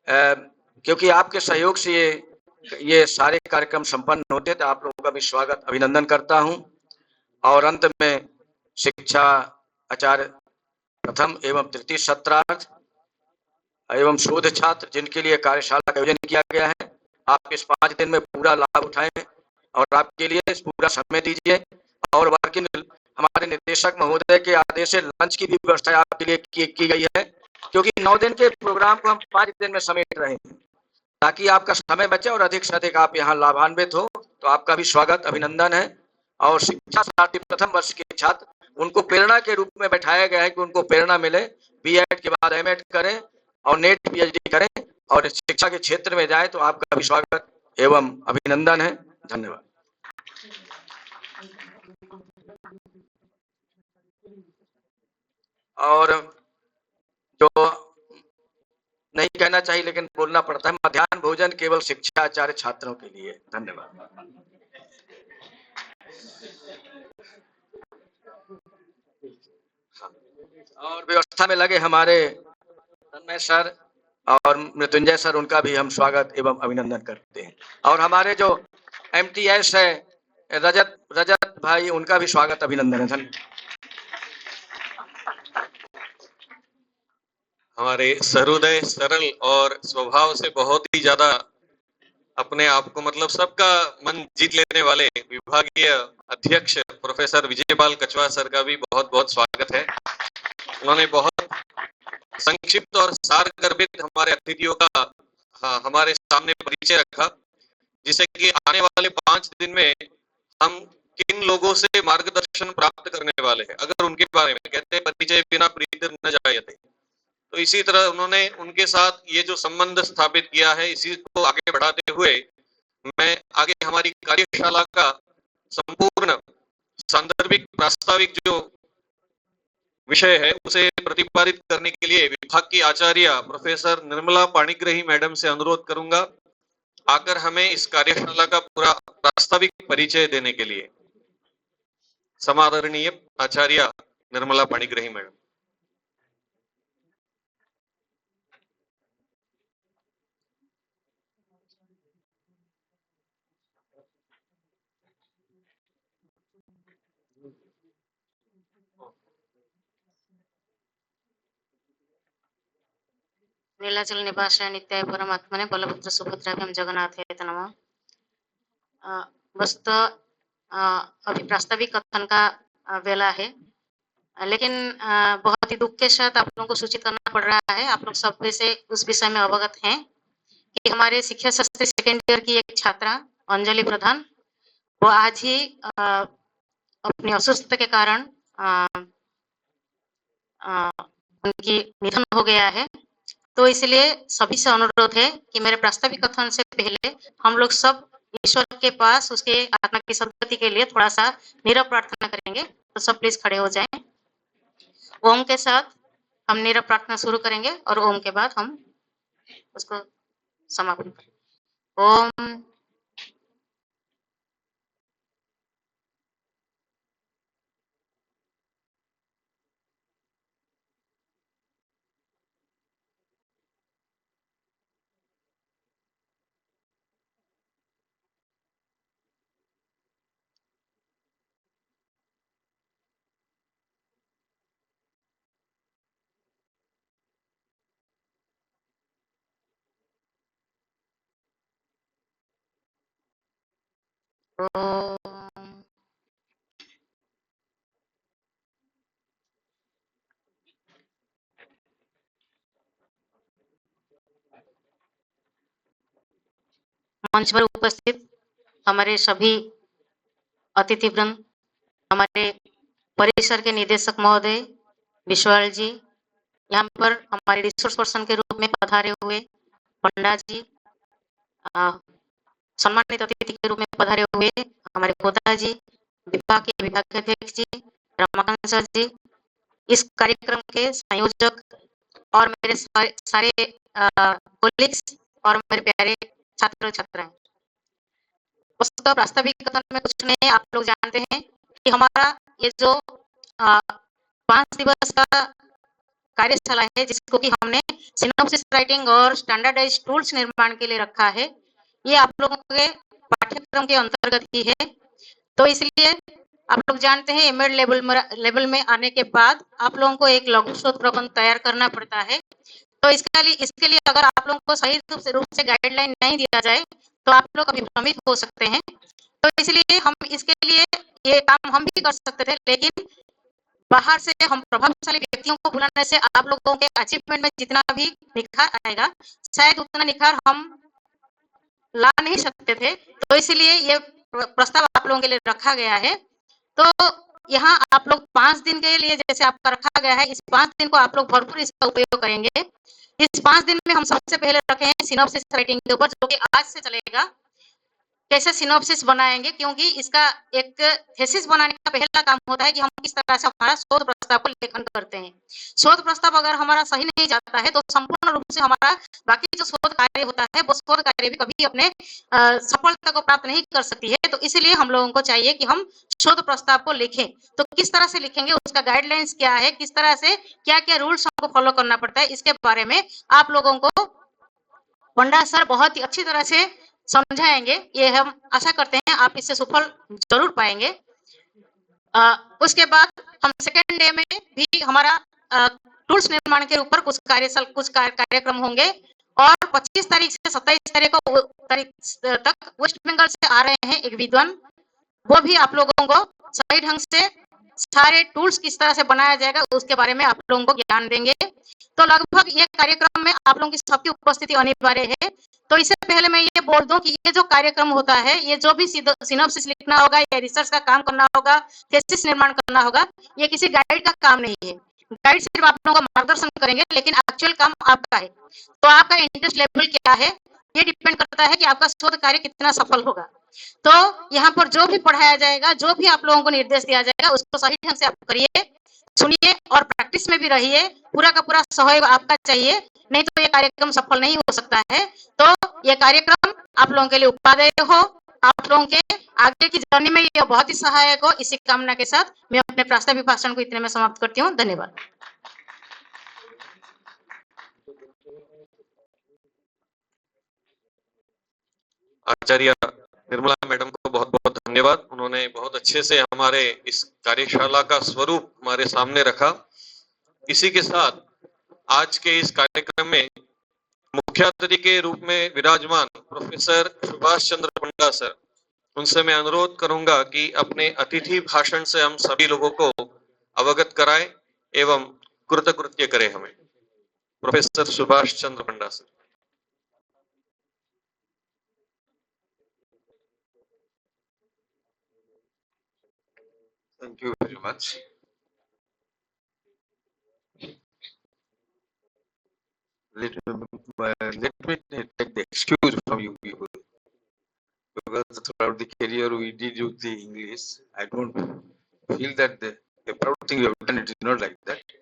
क्योंकि आपके सहयोग से ये सारे कार्यक्रम संपन्न होते हैं। तो आप लोगों का भी स्वागत अभिनंदन करता हूं। और अंत में शिक्षा आचार्य प्रथम एवं तृतीय सत्रार्थ एवं शोध छात्र जिनके लिए कार्यशाला का आयोजन किया गया है, आप इस 5 दिन में पूरा लाभ उठाएं और आपके लिए पूरा समय दीजिए। और वर्किंग हमारे निर्देशक महोदय के आदेश से लंच की भी व्यवस्था आपके लिए की गई है, क्योंकि 9 दिन के प्रोग्राम को हम 5 दिन में समेट रहे हैं ताकि आपका समय बचे और अधिक से अधिक आप यहाँ लाभान्वित हो। तो आपका भी स्वागत अभिनंदन है। और शिक्षा साथी प्रथम वर्ष के छात्र, उनको प्रेरणा के रूप में बैठाया गया है कि उनको प्रेरणा मिले, B.Ed के बाद M.Ed करें और नेट PhD करें और शिक्षा के क्षेत्र में जाए तो आपका भी स्वागत एवं अभिनंदन है। धन्यवाद। और जो नहीं कहना चाहिए लेकिन बोलना पड़ता है, मध्याह्न भोजन केवल शिक्षाचार्य छात्रों के लिए। धन्यवाद। और व्यवस्था में लगे हमारे तन्मय सर और मृत्युंजय सर, उनका भी हम स्वागत एवं अभिनंदन करते हैं। और हमारे जो MTS है रजत भाई, उनका भी स्वागत अभिनंदन है। धन्यवाद। हमारे सहृदय, सरल और स्वभाव से बहुत ही ज्यादा अपने आप को मतलब सबका मन जीत लेने वाले विभागीय अध्यक्ष प्रोफेसर विजयपाल कछवा सर का भी बहुत बहुत स्वागत है। उन्होंने बहुत संक्षिप्त और सारगर्भित हमारे अतिथियों का हमारे सामने परिचय रखा, जिससे कि आने वाले 5 दिन में हम किन लोगों से मार्गदर्शन प्राप्त करने वाले हैं। अगर उनके बारे में कहते हैं परिचय बिना प्रीति न जायते, तो इसी तरह उन्होंने उनके साथ ये जो संबंध स्थापित किया है, इसी को आगे बढ़ाते हुए मैं आगे हमारी कार्यशाला का संपूर्ण सांदर्भिक प्रास्ताविक जो विषय है उसे प्रतिपादित करने के लिए विभाग की आचार्य प्रोफेसर निर्मला पाणिग्रही मैडम से अनुरोध करूंगा आकर हमें इस कार्यशाला का पूरा प्रास्ताविक परिचय देने के लिए। समादरणीय आचार्य निर्मला पाणिग्रही मैडम। नीलाचल निवासाय नित्याय परमात्मने बलभद्र सुभद्राभ्याम जगन्नाथाय नमः। वस्तुतः अभी प्रास्ताविक कथन का वेला है, लेकिन बहुत ही दुख के साथ आप लोगों को सूचित करना पड़ रहा है। आप लोग सब से उस विषय में अवगत हैं कि हमारे शिक्षा शास्त्री सेकेंड ईयर की एक छात्रा अंजलि प्रधान, वो आज ही अपनी अस्वस्थता के कारण उनकी निधन हो गया है। तो इसलिए सभी से अनुरोध है कि मेरे प्रास्ताविक कथन से पहले हम लोग सब ईश्वर के पास उसके आत्मा की सद्गति के लिए थोड़ा सा नीरव प्रार्थना करेंगे। तो सब प्लीज खड़े हो जाएं। ओम के साथ हम नीरव प्रार्थना शुरू करेंगे और ओम के बाद हम उसको समापन करेंगे। ओम। मंच पर उपस्थित हमारे सभी अतिथि वृंद, हमारे परिसर के निदेशक महोदय विश्वाल जी, यहाँ पर हमारे रिसोर्स पर्सन के रूप में पधारे हुए पंडा जी, सम्मानित अतिथि के रूप में पधारे हुए हमारे खोदा जी, विभाग के विभागाध्यक्ष जी रमाकांत सर जी, इस कार्यक्रम के संयोजक और मेरे सारे कोलिग्स और मेरे प्यारे छात्र छात्राएं। वस्तुतः प्रास्ताविक कथन में कुछ नहीं, आप लोग जानते हैं कि हमारा ये जो 5 दिवस का कार्यशाला है, जिसको कि हमने सिनॉप्सिस राइटिंग और स्टैंडर्डाइज टूल्स निर्माण के लिए रखा है, ये आप लोगों के पाठ्यक्रम के अंतर्गत ही है। तो इसलिए आप लोग जानते हैं एमएड लेवल में आने के बाद आप लोगों को एक लघु शोध प्रबंध तैयार करना पड़ता है। तो इसके लिए अगर आप लोगों को सही रूप से गाइडलाइन नहीं दिया जाए तो आप लोग अभी भ्रमित हो सकते हैं। तो इसलिए हम इसके लिए ये काम हम भी कर सकते थे, लेकिन बाहर से हम प्रभावशाली व्यक्तियों को बुलाने से आप लोगों के अचीवमेंट में जितना भी निखार आएगा, शायद उतना निखार हम ला नहीं सकते थे। तो इसलिए ये प्रस्ताव आप लोगों के लिए रखा गया है। तो यहाँ आप लोग 5 दिन के लिए जैसे आपका रखा गया है, इस 5 दिन को आप लोग भरपूर इसका उपयोग करेंगे। इस 5 दिन में हम सबसे पहले रखे हैं सिनॉप्सिस राइटिंग के ऊपर, जो कि आज से चलेगा। कैसे सिनॉप्सिस बनाएंगे, क्योंकि इसका एक थीसिस बनाने का पहला काम होता है कि हम किस तरह से हमारा शोध प्रस्ताव को लेखन करते हैं। शोध प्रस्ताव अगर हमारा सही नहीं जाता है तो संपूर्ण रूप से हमारा बाकी जो शोध कार्य होता है वो शोध कार्य भी कभी अपने सफलता को प्राप्त नहीं कर सकती है। तो इसलिए हम लोगों को चाहिए कि हम शोध प्रस्ताव को लिखें। तो किस तरह से लिखेंगे, उसका गाइडलाइंस क्या है, किस तरह से क्या क्या रूल्स हमको फॉलो करना पड़ता है, इसके बारे में आप लोगों को पंडा सर बहुत ही अच्छी तरह से समझाएंगे। ये हम आशा करते हैं आप इससे सफल जरूर पाएंगे। उसके बाद हम सेकेंड डे में भी हमारा टूल्स निर्माण के ऊपर कुछ कार्यक्रम होंगे और 25 तारीख से 27 तारीख तक वेस्ट बंगाल से आ रहे हैं एक विद्वान, वो भी आप लोगों को सही ढंग से सारे टूल्स किस तरह से बनाया जाएगा उसके बारे में आप लोगों को ज्ञान देंगे। तो लगभग ये कार्यक्रम में आप लोगों की सबकी उपस्थिति अनिवार्य है। तो इससे पहले मैं ये बोल दूं कि ये जो कार्यक्रम होता है, ये जो भी सिनॉप्सिस लिखना होगा या रिसर्च का काम करना होगा, थीसिस निर्माण करना होगा, ये किसी गाइड का काम नहीं है। गाइड सिर्फ आप लोगों का मार्गदर्शन करेंगे, लेकिन एक्चुअल काम आपका है। तो आपका इंटरेस्ट लेवल क्या है ये डिपेंड करता है कि आपका शोध कार्य कितना सफल होगा। तो यहाँ पर जो भी पढ़ाया जाएगा, जो भी आप लोगों को निर्देश दिया जाएगा, उसको सही ढंग से आप करिए, सुनिए और प्रैक्टिस में भी रहिए। पूरा का पूरा सहयोग आपका चाहिए, नहीं तो ये कार्यक्रम सफल नहीं हो सकता है। तो ये कार्यक्रम आप लोगों के लिए उपादेय हो, आप लोगों के आगे की जर्नी में ये बहुत ही सहायक हो। इसी कामना के साथ मैं अपने प्रास्ताविक भाषण को इतने में समाप्त करती हूँ। धन्यवाद। आचार्य निर्मला मैडम को बहुत बहुत धन्यवाद। उन्होंने बहुत अच्छे से हमारे इस कार्यशाला का स्वरूप हमारे सामने रखा। इसी के साथ आज के इस कार्यक्रम में मुख्य अतिथि के रूप में विराजमान प्रोफेसर सुभाष चंद्र पंडा सर, उनसे मैं अनुरोध करूंगा कि अपने अतिथि भाषण से हम सभी लोगों को अवगत कराएं एवं कृतकृत्य करें हमें। Professor Subhash Chandra Panda sir. Thank you very much. Let me take the excuse from you people, because throughout the career we did use the English. I don't feel that the proud thing you have done, it is not like that,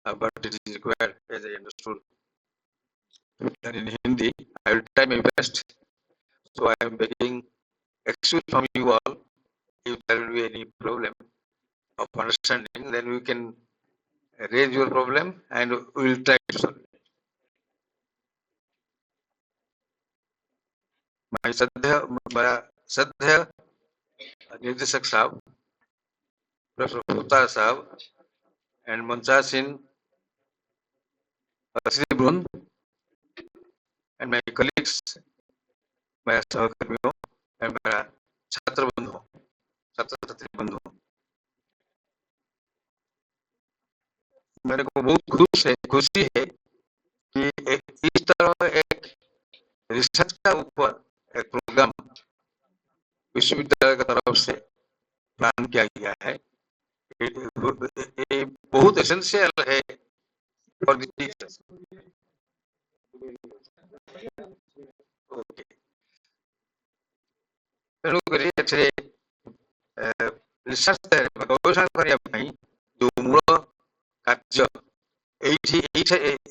but it is required, as I understood. And in Hindi, I will try my best. So I am begging excuse from you all. If there will be any problem of understanding, then we can raise your problem and we will try to solve it. मेरा श्रद्धेय निर्देशक साहब professor होता साहब and मंचासीन Shri वृंद and my colleagues, मेरा सहकर्मियों and मेरा छात्र बंधु, छात्र छात्री बंधु, मेरे को बहुत खुशी है कि इस तरह एक रिसर्च का ऊपर एक प्रोग्राम विश्वविद्यालय की तरफ से प्लान किया गया है। ये बहुत एसेंशियल है फॉर द टीचर्स। ओके, तेणुकरी एथिरे रिसर्च गवेषणा करने ପାଇଁ जो मूल कार्य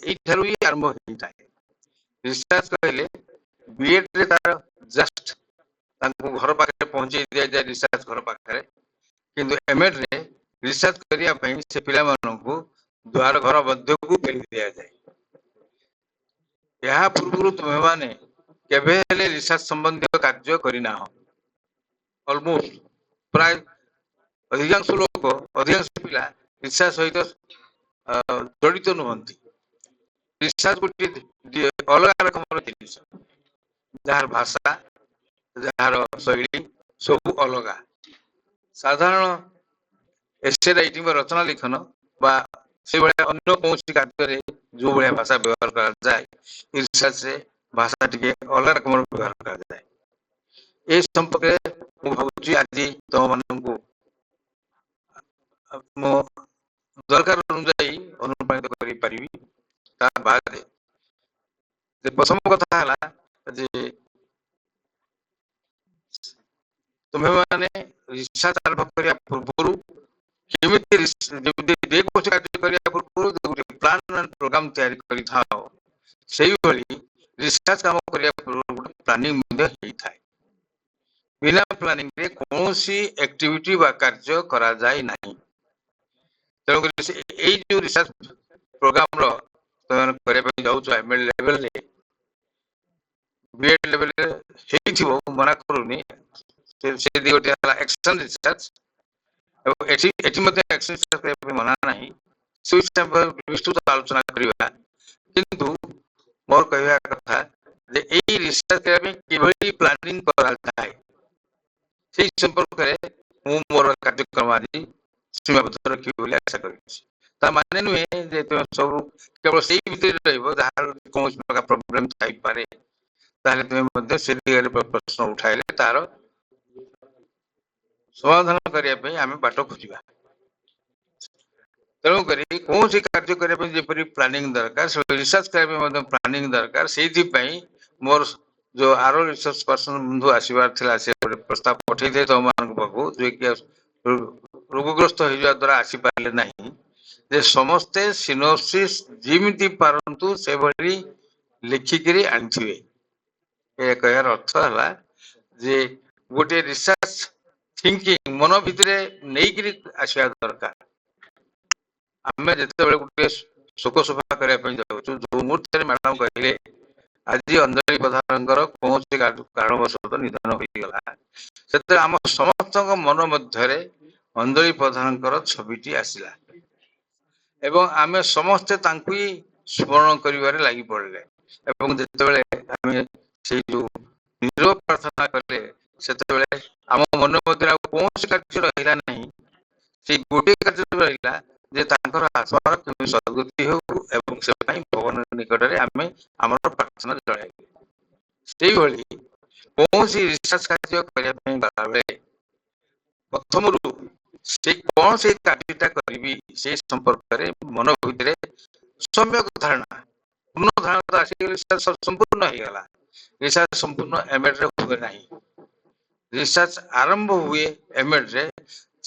एठारु ही आरंभ होता है। रिसर्च कहले बीएड रे तार जस्ट तांको घर पाखे पहुंचे दिया जाए, रिसर्च घर पाखे, किंतु एमएड रे रिसर्च करिया ପାଇଁ से पिला माननको द्वार घर मध्य को पेली दिया जाए। यह पूर्व तुमे माने केबे हेले रिसर्च संबंधी कार्य करिना हो। ऑलमोस्ट प्राय अधिकांश लोक, अधिकांश पिला रिसर्च सहित जड़ित नुहंती। रिसर्च गोटे अलग रकम जिनिस, जार भाषा, जार शैली सब अलग। साधारण एसे राइटिंग रचना लिखन बा से अन्य कौन कार्य जो भाया भाषा व्यवहार कर जाए, रिसर्च से भाषा टिके अलग रकम व्यवहार कर जाए। ए संपर्क में भावुची आज तुम मानू मो दरकार अनुसार अनुप्राणित करि पारिबी। ता बाद जे प्रथम कथा हला जे तुम्हें माने रिसर्च आरंभ करिया पूर्वरु केमिति जेमिति जे कोर्स कार्य करिया पूर्वरु गोटे प्लान एंड प्रोग्राम तैयारी करि थाओ सेही भली रिसर्च काम करिया पूर्वरु गोटे प्लानिंग मध्ये हेई थाए बिना प्लानिंग रे कोनोसी एक्टिविटी बा कार्य करा जाय नाही तेणु करी जो रिसर्च प्रोग्राम रो तैयार करे पे जाउ छ एमएल लेवल रे बीएड लेवल रे हेई थिबो मना करूनी से दी गोटे एक्शन रिसर्च एवं एटी मध्ये एक्शन रिसर्च करे पे मना नाही स्विच विस्तृत आलोचना करिवा किंतु मोर कहया कथा जे एई रिसर्च करे पे किभली प्लानिंग करा जाय से संपर्क रे मु मोर कार्यक्रम आदि सीमाबद्ध रखी बोली आशा करिछि ता माने नुहे जे तो सब केवल सेही भीतर रहइबो जहार कोन प्रकार प्रॉब्लम थाई पारे ताले तुमे मध्ये से दिगरे प्रश्न उठाइले तार समाधान करिया पे आमे बाटो खोजिबा तेणु करी कौन सी कार्य करिया पे जेपरि प्लानिंग दरकार रिसर्च करिया पे मध्ये प्लानिंग दरकार सेही पई मोर जो आरो रिसर्च पर्सन बंधु आसीबार थिला से प्रस्ताव पठै दे तो मान पाखु जे कि रोगग्रस्त होइजा द्वारा आसी पाले नाही जे समस्ते सिनोप्सिस जिमिति पारंतु से भली लिखिकरी आनथिबे ए कहर अर्थ हला जे गोटे रिसर्च थिंकिंग मन भितरे नेइकरी आसिया दरकार आमे जते बेले गोटे शोक सभा करिया पे जाउ जो मुहूर्त रे मैडम कहिले आज अंजलि प्रधानकर कौन से कारणवश निधन हो गला से आम समस्त मन मध्य अंजलि प्रधानकर छविटी आसला एवं आमे समस्ते तांकु ही स्मरण करिवारे लागि पड़ले एवं जते बेले आमे से जो निरो प्रार्थना करले सेते बेले आम मन मध्य कौन से कार्य रहिला नहीं से गोटे कार्य रहिला जे तांकर आत्मार केमि सद्गति हो एवं से पई भगवान निकट रे आमे हमर प्रार्थना जणाई सेही भली कौन सी रिसर्च कार्य करिया पे बाबे प्रथमरु से कौन से कार्यटा करिवि से संपर्क रे मन भितरे सम्यक धारणा पूर्ण धारणा आसी रिसर्च संपूर्ण हो गला रिसर्च संपूर्ण एमएड रे होवे नाही रिसर्च आरंभ हुए एमएड रे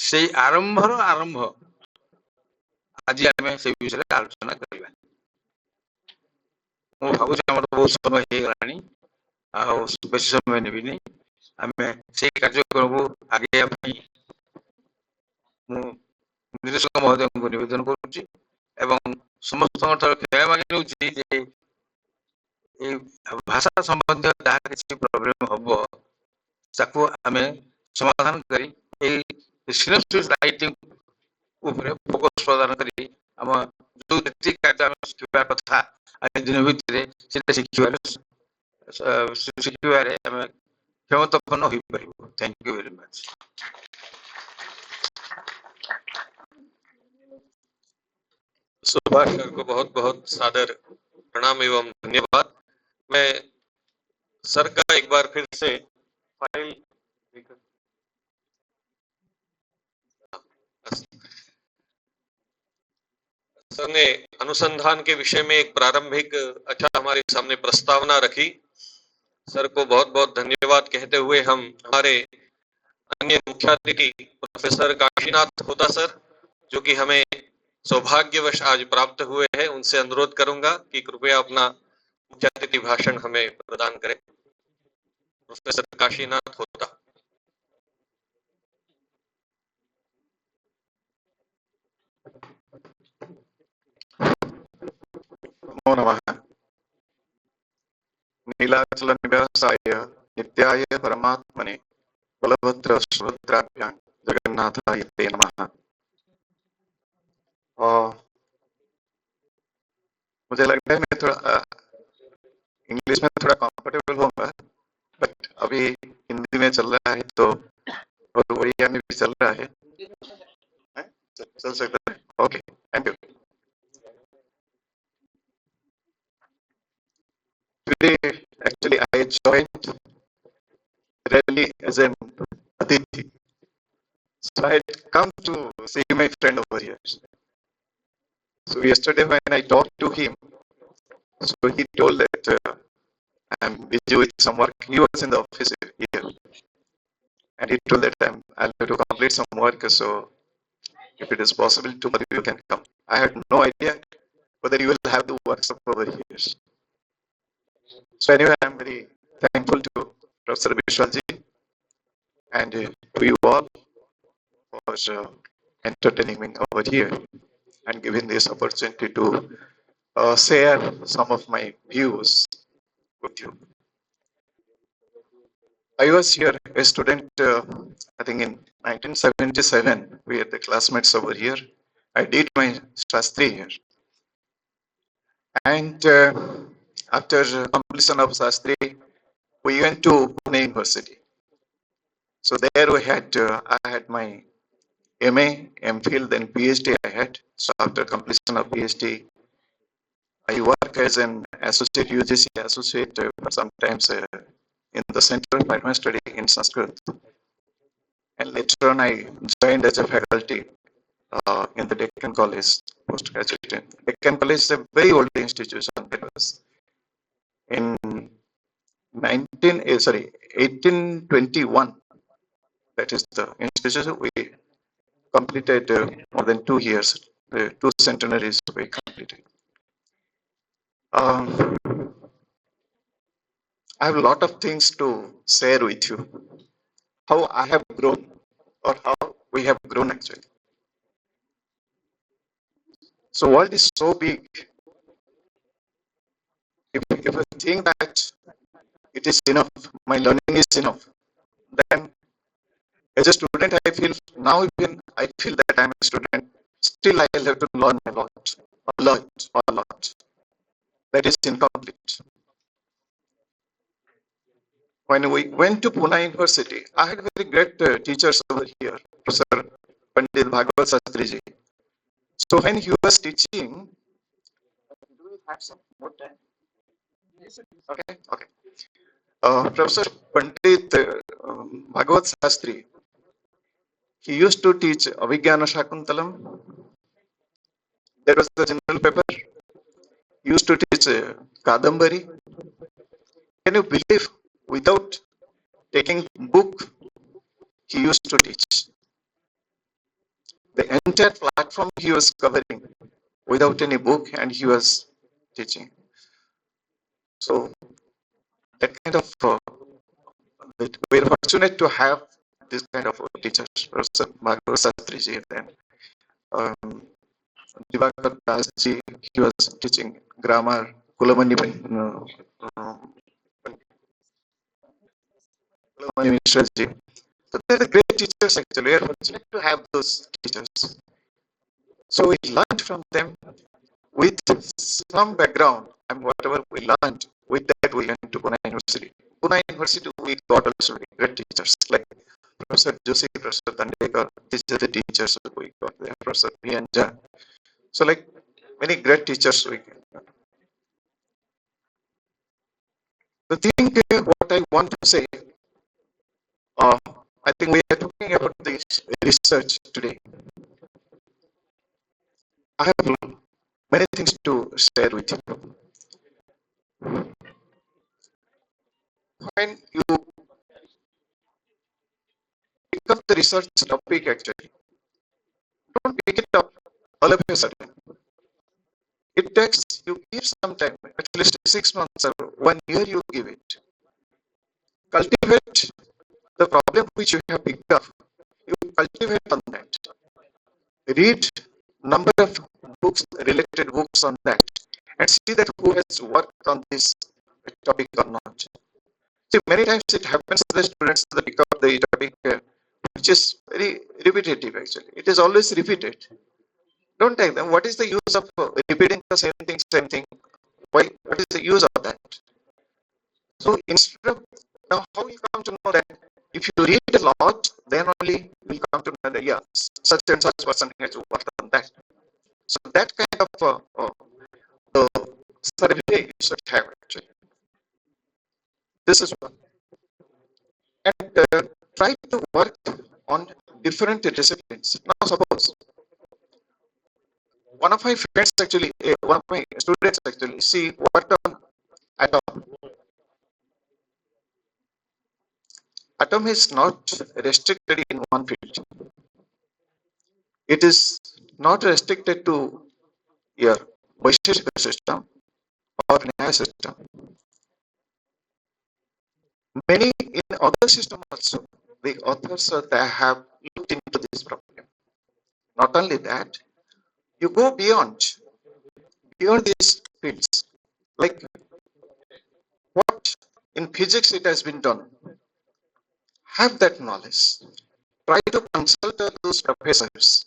से आरंभर आरंभ आज आमे से विषय रे आलोचना करिबा मो भाबु जे हमर बहुत समय हे गलानी आ बेसी समय नेबिनी आमे से कार्यक्रम आगे अपनी मु निर्देशक महोदय को निवेदन करूची एवं समस्त क्षमा मांगी नउची जे ए भाषा संबंधी जहाँ किसी प्रॉब्लम हबो ताकू आमे समाधान करी ए सिनॉप्सिस राइटिंग ऊपर फोकस प्रदान करी हम जो जति कार्य हम शिखिबा कथा आज दिन भितरे से शिखिबारे हम क्षमतापन्न होई परिबो thank you very much Subhash sir को बहुत बहुत सादर प्रणाम एवं धन्यवाद। मैं सर का एक बार फिर से फाइल सर ने अनुसंधान के विषय में एक प्रारंभिक अच्छा हमारे सामने प्रस्तावना रखी। सर को बहुत बहुत धन्यवाद कहते हुए हम हमारे अन्य मुख्य अतिथि प्रोफेसर काशीनाथ होता सर जो कि हमें सौभाग्यवश आज प्राप्त हुए हैं उनसे अनुरोध करूंगा कि कृपया अपना मुख्य अतिथि भाषण हमें प्रदान करें। प्रोफेसर काशीनाथ होता। नमो नमः। नीलाचल निवासाय नित्याय परमात्मने बलभद्र सुभद्राभ्यां जगन्नाथाय ते नमः। मुझे लगता है मैं थोड़ा इंग्लिश में थोड़ा कंफर्टेबल होऊंगा बट अभी हिंदी में चल रहा है तो और उड़िया में भी चल रहा है चल सकता है okay thank you. Today, actually, I joined rally as an Atithi. So I had come to see my friend over here. So yesterday when I talked to him, So he told that I'm busy with some work. He was in the office here, and he told that I'll have to complete some work. So if it is possible, tomorrow you can come. I had no idea whether you will have the workshop over here. So anyway, I'm very thankful to Professor Vishwalji and to you all for entertaining me over here and giving this opportunity to share some of my views with you. I was here a student, I think in 1977, we had the classmates over here. I did my Shastri here. And after completion of Shastri, we went to Pune University. So there I had my MA, MPhil, then PhD I had. So after completion of PhD, I work as an associate UGC associate, sometimes in the Center of Advanced Study in Sanskrit. And later on, I joined as a faculty in the Deccan College, postgraduate. Deccan College is a very old institution. It was in 1821. That is the institution we completed more than 2 years. 2 centenaries we completed. I have a lot of things to share with you. How I have grown, or how we have grown actually. So world is so big. If I think that it is enough, my learning is enough, then as a student, I feel now even I feel that I'm a student. Still, I will have to learn a lot. That is incomplete. When we went to Pune University, I had very great teachers over here, Professor Pandit Bhagwat Shastriji. So when he was teaching, do we have some more time? Okay. Professor Pandit Bhagwat Shastri, he used to teach Avijnana Shakuntalam. That was the general paper. He used to teach Kadambari. Can you believe, without taking book, he used to teach. The entire platform he was covering without any book, and he was teaching. So that kind of we are fortunate to have this kind of teachers, Professor Bhagwat Shastriji, then Divakar Dasji, he was teaching grammar, Kulamani Mishraji. So they're the great teachers actually. We are fortunate to have those teachers. So we learned from them with some background, and whatever we learned, with that we went to Pune University. Pune University, we got also great teachers like Professor Joshi, Professor Tandekar. These are the teachers we got there, Professor Pianja. So like many great teachers we got. The thing what I want to say, I think we are talking about this research today. I have many things to share with you. When you pick up the research topic, actually, don't pick it up all of a sudden. It takes you give some time, at least 6 months or 1 year you give it. Cultivate the problem which you have picked up. You cultivate on that. Read number of books, related books on that, and see that who has worked on this topic or not. See, many times it happens to the students that pick up the topic which is very repetitive actually. It is always repeated. Don't take them. What is the use of repeating the same thing? Why? What is the use of that? So instead of, now how you come to know that if you read a lot, then only you come to know that, yeah, such and such person has worked on that. So that kind of survey you should have actually. This is one. And try to work on different disciplines. Now suppose one of my friends actually, one of my students actually, see what atom. Atom is not restricted in one field. It is not restricted to your Vaisheshika system or Nyaya system. Many in other system also, the authors they have looked into this problem. Not only that, you go beyond these fields, like what in physics it has been done. Have that knowledge. Try to consult those professors.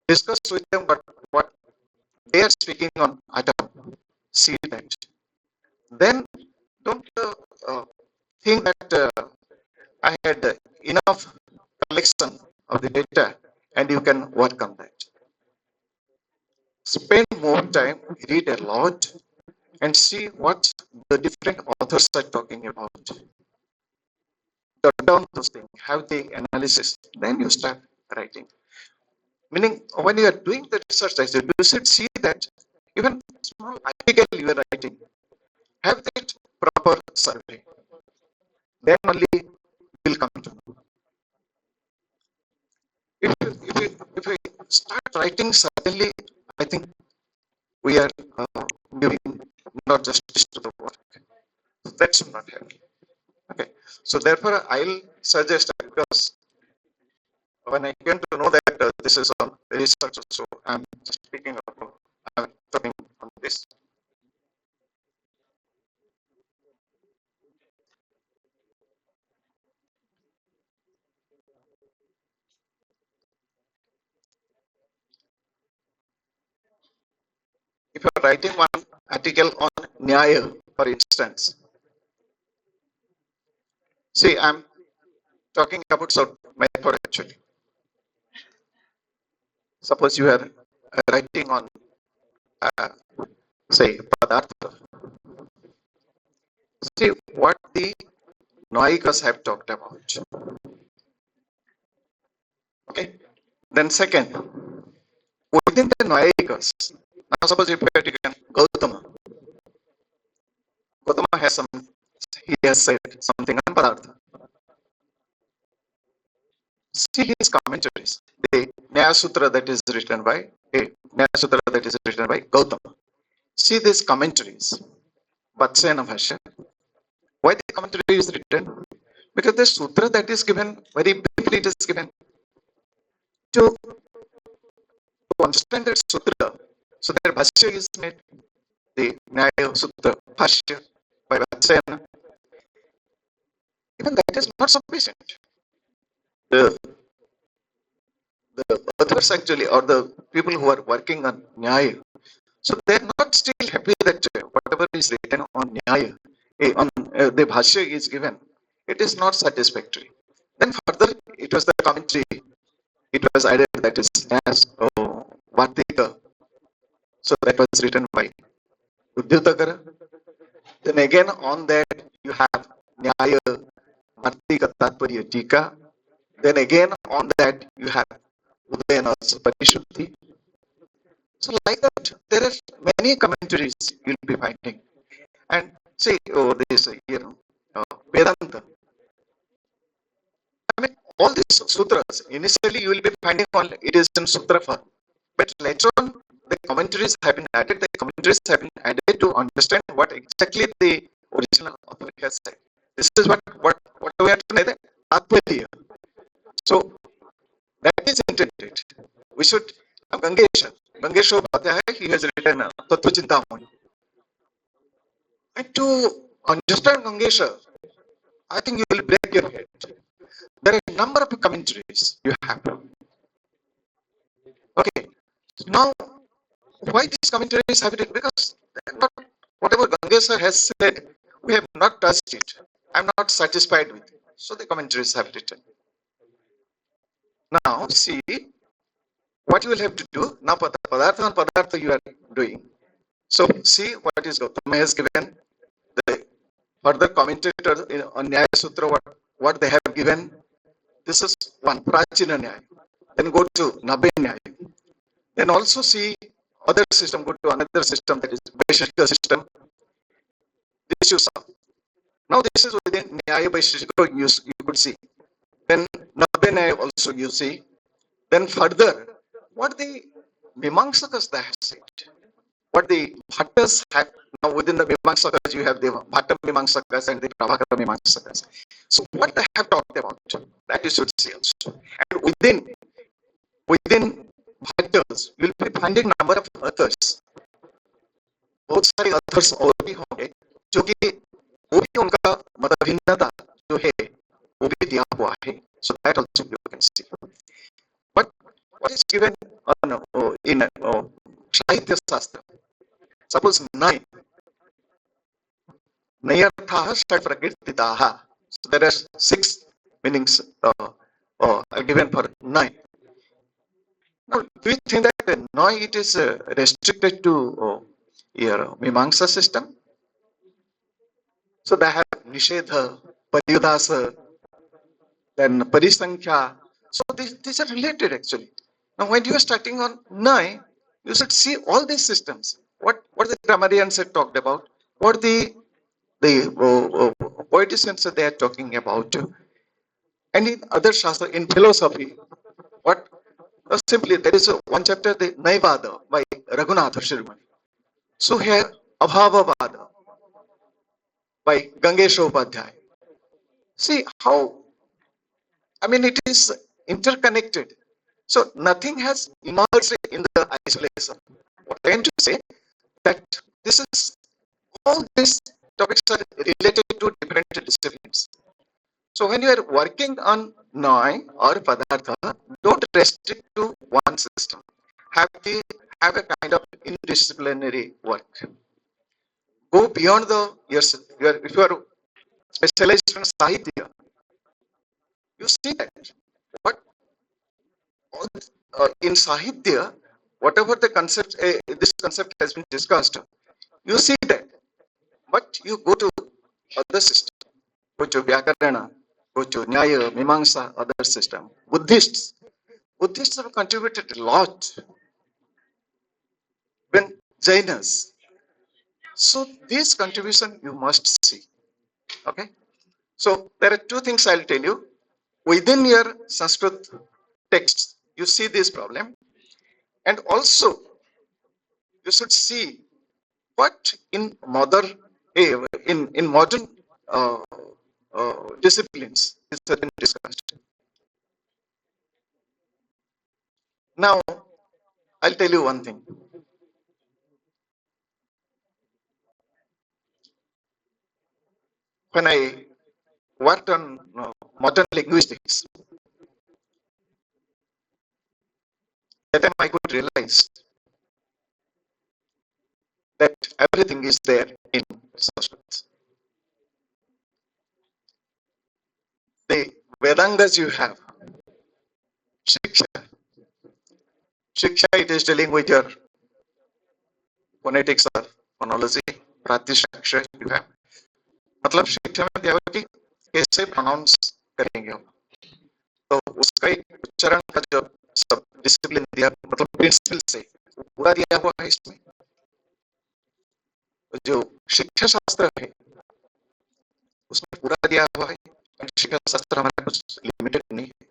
Discuss with them what they are speaking on atom. See that. Then don't think that I had enough collection of the data and you can work on that. Spend more time, read a lot, and see what the different authors are talking about. Jot down those things, have the analysis, then you start writing. Meaning, when you are doing the research, you should see that even small article you are writing, have that proper survey. Then only you will come to know. If we start writing suddenly, I think we are giving not justice to the work. That should not happen. Okay. So therefore, I'll suggest that because when I came to know that this is on research, so I'm speaking about, I'm talking on this. If you're writing one article on Nyaya, for instance, see, I'm talking about some method actually. Suppose you are writing on, say, Padartha. See what the Naikas have talked about. Okay. Then second, within the Naikas, now suppose if you have taken Gautama. Gautama has he has said something on Padartha. See his commentaries. The Nyaya Sutra that is written by Gautama. See these commentaries. Vatsyayana Bhashya. Why the commentary is written? Because the sutra that is given, very briefly it is given. To understand that sutra, so that Bhashya is made, the Nyaya Sutra Bhashya by Vatsyayana. Even that is not sufficient. The authors actually, or the people who are working on Nyaya, so they are not still happy that whatever is written on Nyaya, on the Bhashya is given, it is not satisfactory. Then further, it was the commentary, it was added that is as Vartika. So that was written by Uddhitakara. Then again on that you have Nyaya Vartika Tatparya Tika. Then again on that you have Udayana's Parishuddhi. So like that, there are many commentaries you'll be finding. And see, this, Vedanta. I mean, all these sutras, initially you will be finding it is in sutra form. But later on, the commentaries have been added. The commentaries have been added to understand what exactly the original author has said. This is what we have to know, the Tatparya. So that is intended. We should Gangesha Upadhyaya, he has written Tattva Chintamani. And to understand Gangesha, I think you will break your head. There are a number of commentaries you have. Okay. Now, why these commentaries have written? Because not whatever Gangesha has said, we have not touched it. I am not satisfied with it. So the commentaries have written. Now, see what you will have to do. Now, Padartha and Padartha you are doing. So, see what is Gautama has given. The further commentators on Nyaya Sutra, what they have given. This is one, Prachina Nyaya. Then go to Nabhe Nyaya. Then also see other system, go to another system, that is Vaisheshika system. This you saw. Now this is within Nyaya Vaisheshika, you could see. Then Nabbe Nyaya also you see. Then further, what the Mimamsakas they have said, what the Bhattas have, now within the Mimamsakas you have the Bhatta Mimamsakas and the Prabhakara Mimamsakas. So what they have talked about, that you should see also. And within Bhattas, you will be finding number of authors. बहुत सारे authors और भी होंगे जो कि वो भी उनका मतलब भिन्नता जो है वो भी दिया हुआ है. So that also you can see. But what is given in Sahitya Shastra? Suppose nine Nayarthaha षट् Prakirtitaha. So there are 6 meanings are given for nine. Now, do you think that now it is restricted to your Mimamsa system? So they have Nishedha, Pariyudasa, then Parisankhya. So these are related actually. Now, when you are starting on nine, you should see all these systems. What the grammarians have talked about, what the poeticians they are talking about, and in other shastra, in philosophy, what simply there is one chapter, the Naivada by Raghunatha Shirmani. So here Abhavavada by Gangesha Upadhyay. See how, I mean, it is interconnected. So nothing has emerged in the isolation. What I am to say that this is, all these topics are related to different disciplines. So when you are working on Nai or Padartha, don't restrict to one system. Have a kind of interdisciplinary work. Go beyond if you are specialized in Sahitya, you see that what in Sahitya, whatever the concept, this concept has been discussed, you see that. But you go to other system, go to Vyakarana, go to Nyaya, Mimamsa, other system. Buddhists have contributed a lot. When Jainas, so this contribution you must see. Okay, so there are two things I'll tell you. Within your Sanskrit texts, you see this problem, and also you should see what in modern uh, disciplines is been discussed. Now, I'll tell you one thing. When I worked on modern linguistics, that time I could realize that everything is there in Sanskrit. The Vedangas you have, Shiksha, it is dealing with your phonetics or phonology, Pratishaksha you have. मतलब शिक्षा में दिया हुआ कि कैसे pronounce करेंगे हम, तो उसका एक उच्चारण का जो सब डिसिप्लिन दिया, मतलब प्रिंसिपल से पूरा दिया हुआ है इसमें. जो शिक्षा शास्त्र है उसमें पूरा दिया हुआ है. शिक्षा शास्त्र हमारा कुछ लिमिटेड नहीं है.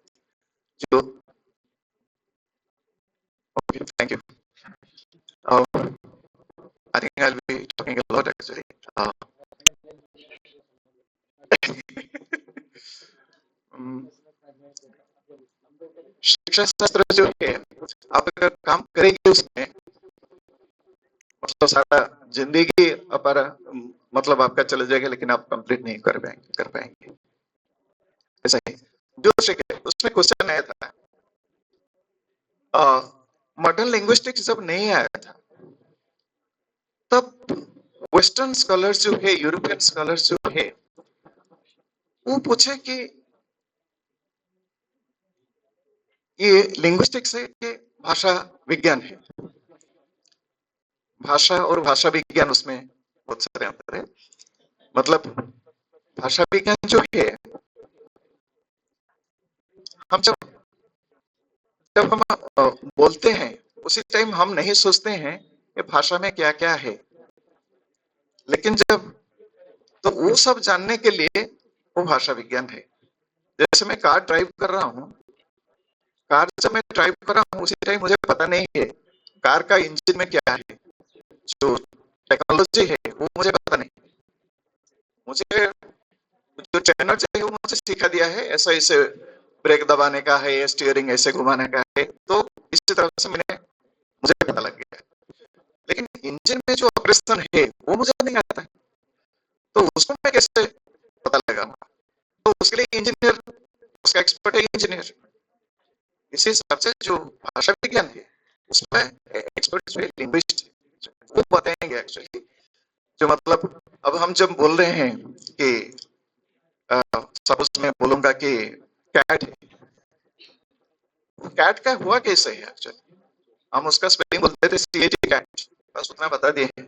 जो okay, thank you. I think I'll be talking a lot actually. शिक्षा शास्त्र जो है, आप अगर काम करेंगे उसमें, मतलब सारा जिंदगी हमारा मतलब आपका चला जाएगा, लेकिन आप कंप्लीट नहीं कर पाएंगे. ऐसा ही जो उसमें क्वेश्चन आया था, मॉडर्न लिंग्विस्टिक्स जब नहीं आया था तब वेस्टर्न स्कॉलर्स जो है, यूरोपियन स्कॉलर्स जो है, वो पूछे कि ये लिंग्विस्टिक्स है कि भाषा विज्ञान है. भाषा और भाषा विज्ञान उसमें बहुत सारे अंतर है. मतलब भाषा विज्ञान जो है, हम जब हम बोलते हैं उसी टाइम हम नहीं सोचते हैं कि भाषा में क्या क्या है, लेकिन जब तो वो सब जानने के लिए वो भाषा विज्ञान है। जैसे मैं कार ड्राइव कर रहा हूँ, कार जब मैं ड्राइव कर रहा हूँ उसी टाइम मुझे पता नहीं है कार का इंजन में क्या है, जो टेक्नोलॉजी है वो मुझे पता नहीं। मुझे जो ट्रेनर जो है वो मुझे सिखा दिया है ऐसा ऐसे ब्रेक दबाने का है, स्टीयरिंग ऐसे घुमाने का है, तो इसी तरह से मुझे पता लग गया। लेकिन इंजन में जो ऑपरेशन है वो मुझे नहीं आता है, तो उसको मैं कैसे पता लगाऊंगा? तो उसके लिए इंजीनियर, उसका एक्सपर्ट है इंजीनियर। इसी हिसाब से जो भाषा विज्ञान है उसमें एक्सपर्ट जो है लिंग्विस्ट, वो बताएंगे एक्चुअली जो मतलब अब हम जब बोल रहे हैं कि सपोज मैं बोलूंगा कि कैट है, कैट का हुआ कैसे है एक्चुअली, हम उसका स्पेलिंग बोलते थे CAT कैट, बस उतना बता दिए हैं।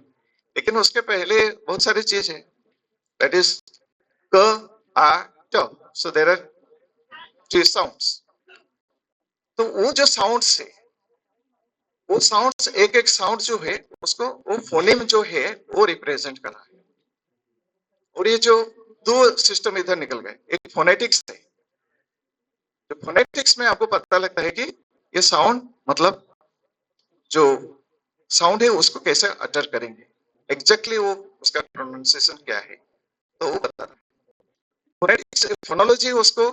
लेकिन उसके पहले बहुत सारी चीज है, दैट इज क आ ट, सो देयर आर 3 साउंड्स। तो वो जो साउंड्स है, वो साउंड्स एक एक साउंड जो है उसको वो फोनेम जो है वो रिप्रेजेंट कर रहा है। और ये जो दो सिस्टम इधर निकल गए, एक फोनेटिक्स है, तो फोनेटिक्स में आपको पता लगता है कि ये साउंड मतलब जो साउंड है उसको कैसे अटर करेंगे, एग्जैक्टली वो उसका प्रोनाउंसिएशन क्या है, तो वो बता रहा है। फोनेटिक्स फोनोलॉजी उसको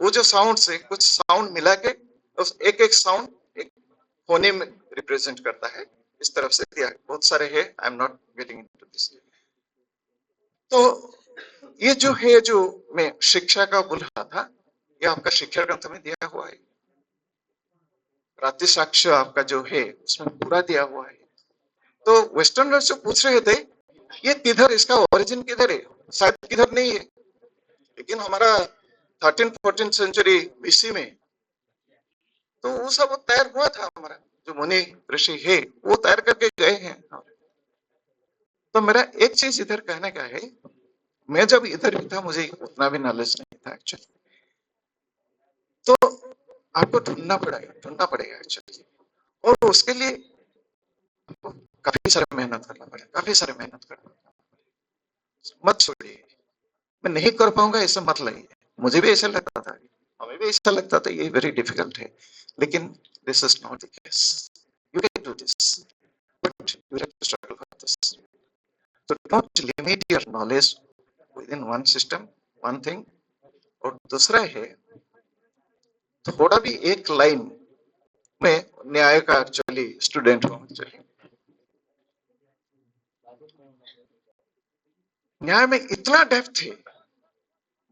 वो जो साउंड से कुछ साउंड मिला के उस एक एक साउंड एक फोनेम रिप्रेजेंट करता है, इस तरफ से दिया बहुत सारे है, I am not getting into this. तो ये जो है जो मैं शिक्षा का बोल रहा था, ये आपका शिक्षा ग्रंथ में दिया हुआ है, प्रातिशाक्ष्य आपका जो है उसमें पूरा दिया हुआ है। तो वेस्टर्नर्स जो पूछ रहे थे ये किधर, इसका ओरिजिन किधर है, शायद किधर नहीं है, लेकिन हमारा 13-14 सेंचुरी BC में तो वो सब तैयार हुआ था, हमारा जो मुनि ऋषि है वो तैयार करके गए हैं। तो मेरा एक चीज इधर कहने का है, मैं जब इधर भी था मुझे उतना भी नॉलेज नहीं था एक्चुअली, तो आपको ढूंढना पड़ेगा एक्चुअली, और उसके लिए आपको काफी सारे मेहनत करना पड़ेगा, काफी सारे मेहनत करना पड़ेगा। मत छोड़िए, मैं नहीं कर पाऊंगा ऐसा मत लगिए, मुझे भी ऐसा लगता था, हमें भी ऐसा लगता था ये वेरी डिफिकल्ट है, लेकिन this is not the case, you can do this, but you have to struggle for this. So don't limit your knowledge within one system, one thing। और दूसरा है थोड़ा भी एक लाइन में न्याय का एक्चुअली स्टूडेंट हूँ एक्चुअली, न्याय में इतना डेप्थ है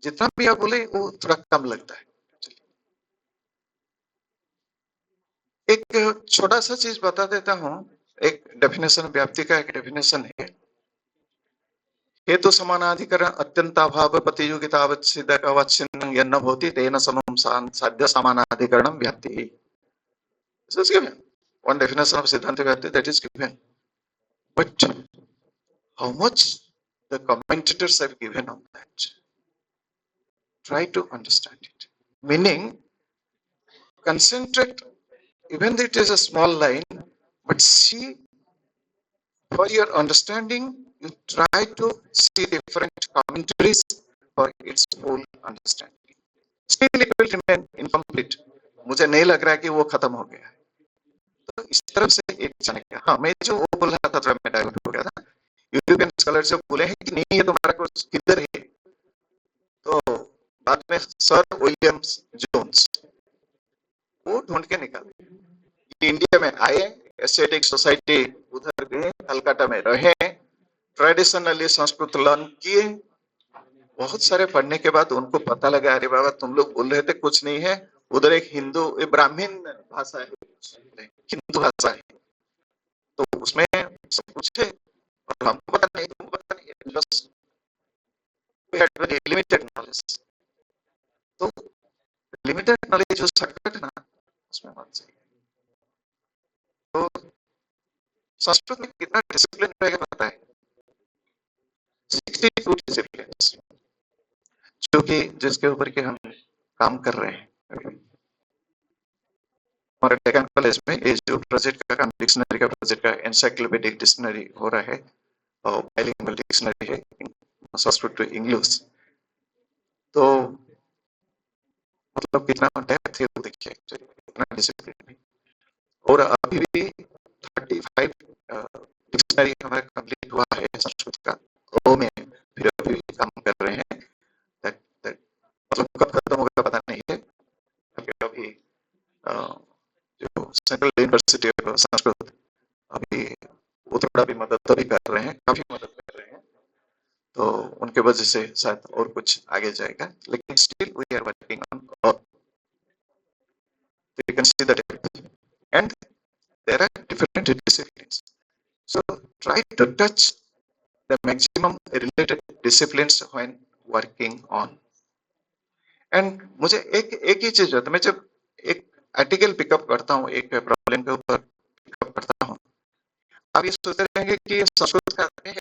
जितना भी आप बोले वो थोड़ा कम लगता है। एक छोटा सा चीज बता देता हूँ, एक डेफिनेशन व्याप्ति का एक डेफिनेशन है, हेतु समानाधिकरण अत्यंताभाव प्रतियोगितावच्छिन्न यन्न भवति तेन समम साध्य समानाधिकरणम व्याप्ति। This is given. One definition of Siddhanta Vyapti that is given. But how much the commentators have given on that? Try to understand it. Meaning, concentrate, even though it is a small line, but see, for your understanding, you try to see different commentaries for its full understanding. Still it will remain incomplete. मुझे नहीं लग रहा है कि वो खत्म हो गया है, तो इस तरफ से एक जाने का। हाँ, मैं जो वो बोल रहा था थोड़ा मैं डाइवर्ट हो गया था। यूरोपियन स्कॉलर जो बोले हैं कि नहीं ये तुम्हारा कुछ किधर है, तो बाद में सर विलियम्स जोन्स वो ढूंढ के निकाले, इंडिया में आए, एशियाटिक सोसाइटी उधर गए, कलकत्ता में रहे, ट्रेडिशनली संस्कृत लर्न किए, बहुत सारे पढ़ने के बाद उनको पता लगा अरे बाबा तुम लोग बोल रहे थे कुछ नहीं है, उधर एक हिंदू ब्राह्मण भाषा है, हिंदू भाषा है, तो उसमें सब कुछ है और हमको पता नहीं, तुमको पता नहीं, बस we had very limited knowledge। तो लिमिटेड नॉलेज जो शॉर्टकट है ना उसमें मत जाइए। तो संस्कृत में कितना डिसिप्लिन रहेगा पता है, 62 डिसिप्लिन, जो कि जिसके ऊपर के हम काम कर रहे हैं। हमारे डेक्कन कॉलेज में ये जो प्रोजेक्ट का काम, डिक्शनरी का प्रोजेक्ट का एनसाइक्लोपीडिक डिक्शनरी हो रहा है और बाइलिंगुअल डिक्शनरी है संस्कृत टू इंग्लिश। तो मतलब कितना डेप्थ है वो देखिए, कितना डिसिप्लिन है। और अभी भी 35 डिक्शनरी हमारा कंप्लीट हुआ है संस्कृत का, वो में फिर अभी भी काम कर रहे हैं। मतलब कब खत्म होगा पता नहीं है, अभी जो सेंट्रल यूनिवर्सिटी ऑफ संस्कृत अभी वो थोड़ा भी मदद भी कर रहे हैं, काफी मदद कर रहे हैं, तो उनके वजह से शायद और कुछ आगे जाएगा, लेकिन still we are working on all. You can see the depth, and there are different disciplines, so try to touch the maximum related disciplines when working on। and मुझे एक ही चीज होता है, मैं जब एक आर्टिकल पिकअप करता हूँ, एक प्रॉब्लम के ऊपर पिकअप करता हूँ, आप ये सोचते रहेंगे कि ये संस्कृत का है,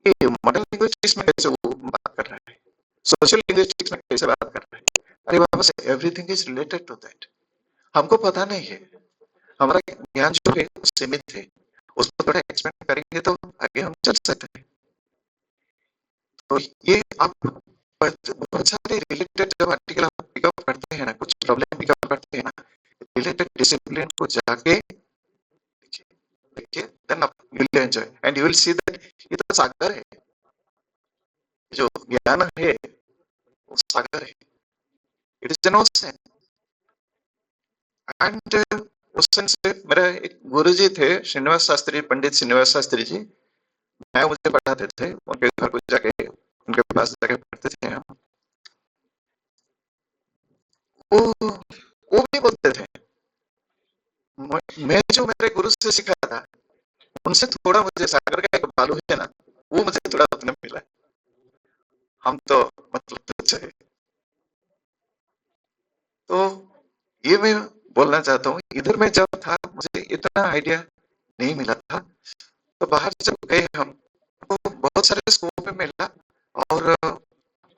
ये मॉडर्न लिंग्विस्टिक्स में कैसे वो बात कर रहा है, सोशल लिंग्विस्टिक्स में कैसे बात कर रहा है। अरे बाबा से everything is related to that. हमको पता नहीं है, हमारा ज्ञान जो है सीमित है, उसको थोड़ा एक्सपेंड करेंगे तो आगे हम चल सकते हैं। तो ये आप बहुत सारे रिलेटेड जब आर्टिकल आप पिकअप करते हैं ना, कुछ प्रॉब्लम पिकअप करते हैं ना, रिलेटेड डिसिप्लिन को जाके देखिए, देन आप will enjoy and you will see that ये तो सागर है, जो ज्ञान है वो सागर है, it is an ocean. And ocean से मेरा एक गुरुजी थे, श्रीनिवास शास्त्री, पंडित श्रीनिवास शास्त्री जी, मैं मुझे पढ़ाते थे, उनके घर को जाके उनके पास जाके पढ़ते थे हम। वो भी बोलते थे, मैं जो मेरे गुरु से सीखा था उनसे थोड़ा मुझे सागर का एक बालू है ना, वो मुझे थोड़ा अपने मिला, हम तो मतलब तुच्छ है। तो ये मैं बोलना चाहता हूँ, इधर में जब था मुझे इतना आइडिया नहीं मिला था, तो बाहर जब गए हम तो बहुत सारे स्कोप में मिला, और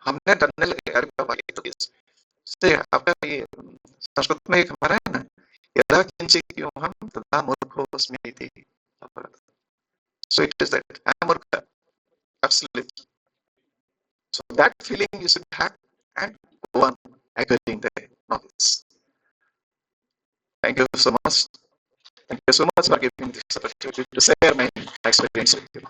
हमने डरने लगे, अरे बाबा ये तो इससे आपका ये संस्कृत में एक हमारा है ना, यदा किंचित ह्युमं तदा मूर्खोऽस्मीति, so it is that I am मूर्ख, absolutely, so that feeling you should have and go on acquiring the knowledge। Thank you so much, thank you so much for giving this opportunity to share my experience with you।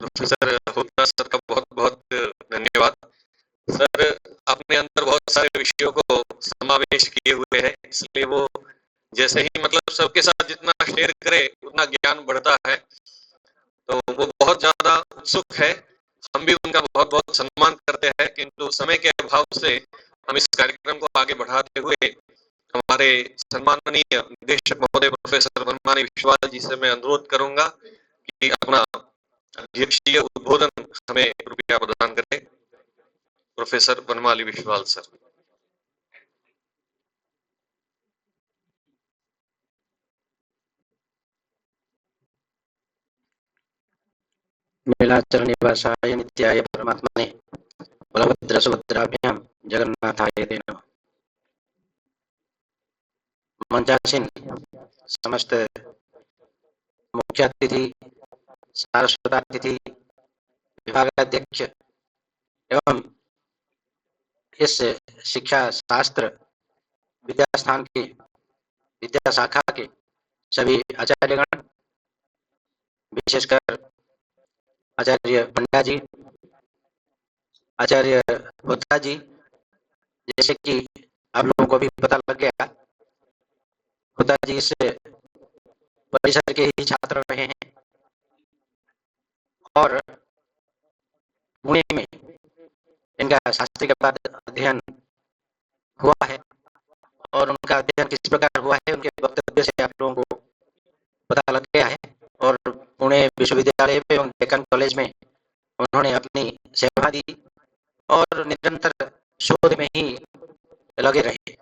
Professor होता sir का बहुत बहुत धन्यवाद। Sir अपने अंदर बहुत सारे विषयों को समावेश किए हुए हैं, इसलिए वो जैसे ही मतलब सबके साथ जितना शेयर करे उतना ज्ञान बढ़ता है, तो वो बहुत ज्यादा उत्सुक है। हम भी उनका बहुत बहुत सम्मान करते हैं, किंतु समय के अभाव से हम इस कार्यक्रम को आगे बढ़ाते हुए हमारे सम्माननीय निदेशक महोदय प्रोफेसर बनमाली विश्वाल जी से मैं अनुरोध करूंगा कि अपना अध्यक्षीय उद्बोधन हमें कृपया प्रदान करें। Professor Banamali Biswal sir. नीलाचल निवासाय नित्याय परमात्मने बलभद्र सुभद्राभ्याम जगन्नाथाय ते नमः। मंचासीन समस्त मुख्य अतिथि, सारस्वत अतिथि, विभागाध्यक्ष एवं इस शिक्षा शास्त्र विद्यास्थान की विद्या शाखा के सभी आचार्यगण, विशेषकर आचार्य पंड्या जी, आचार्य होता जी, जैसे कि आप लोगों को भी पता लग गया, होता जी इस परिसर के ही छात्र रहे हैं और पुणे में इनका शास्त्री के बाद अध्ययन हुआ है, और उनका अध्ययन किस प्रकार हुआ है उनके वक्तव्य से आप लोगों को पता लग गया है। और पुणे विश्वविद्यालय एवं डेक्कन कॉलेज में उन्होंने अपनी सेवा दी और निरंतर शोध में ही लगे रहे,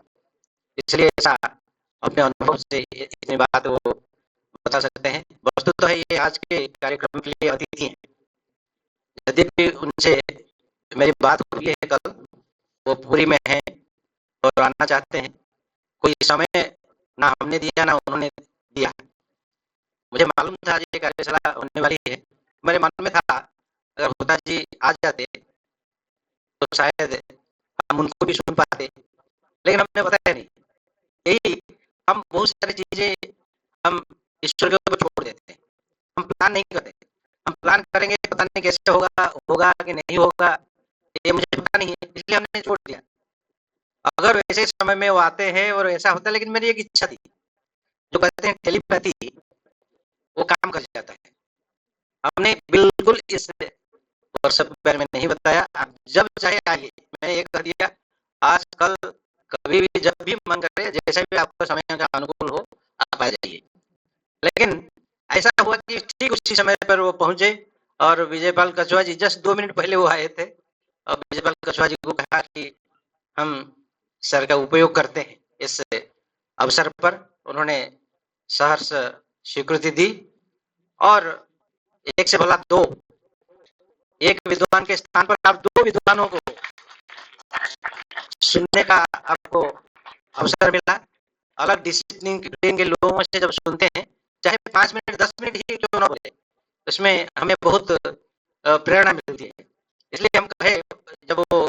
इसलिए ऐसा अपने अनुभव से इतनी बात वो बता सकते हैं। वस्तुतः ये आज के कार्यक्रम के लिए अतिथि हैं, यद्यपि उनसे मेरी बात हुई है कल, वो पूरी में है और आना चाहते हैं। कोई समय ना हमने दिया ना उन्होंने दिया। मुझे मालूम था आज ये कार्यशाला होने वाली है। मेरे मन में था अगर होता जी आ जाते तो शायद हम उनको भी सुन पाते, लेकिन हमने बताया नहीं। यही हम बहुत सारी चीजें हम ईश्वर के ऊपर छोड़ देते हैं। हम प्लान नहीं करते। हम प्लान करेंगे पता नहीं कैसे होगा, होगा कि नहीं होगा, ये मुझे पता नहीं है, इसलिए हमने छोड़ दिया। अगर वैसे समय में वो आते हैं और ऐसा होता है, लेकिन मेरी एक इच्छा थी, जो कहते हैं टेलीपैथी, वो काम कर जाता है। हमने बिल्कुल इस व्हाट्सएप के बारे में नहीं बताया। आप जब चाहे आइए, मैंने ये कह दिया, आज कल कभी भी जब भी मन करे, जैसे भी आपको समय का अनुकूल हो, आप आ जाइए। लेकिन ऐसा हुआ कि ठीक उसी समय पर वो पहुंचे और विजयपाल कछुआ जी जस्ट 2 मिनट पहले वो आए थे और विजयपाल कछुआ जी को कहा कि हम सर का उपयोग करते हैं इस अवसर पर। उन्होंने सहर्ष स्वीकृति दी और एक से भला दो, एक विद्वान के स्थान पर आप 2 विद्वानों को सुनने का आपको अवसर मिला। अलग डिसिप्लिन के लोगों से जब सुनते हैं, चाहे 5 मिनट 10 मिनट ही क्यों ना बोले, उसमें हमें बहुत प्रेरणा मिलती है। इसलिए हम कहे, जब वो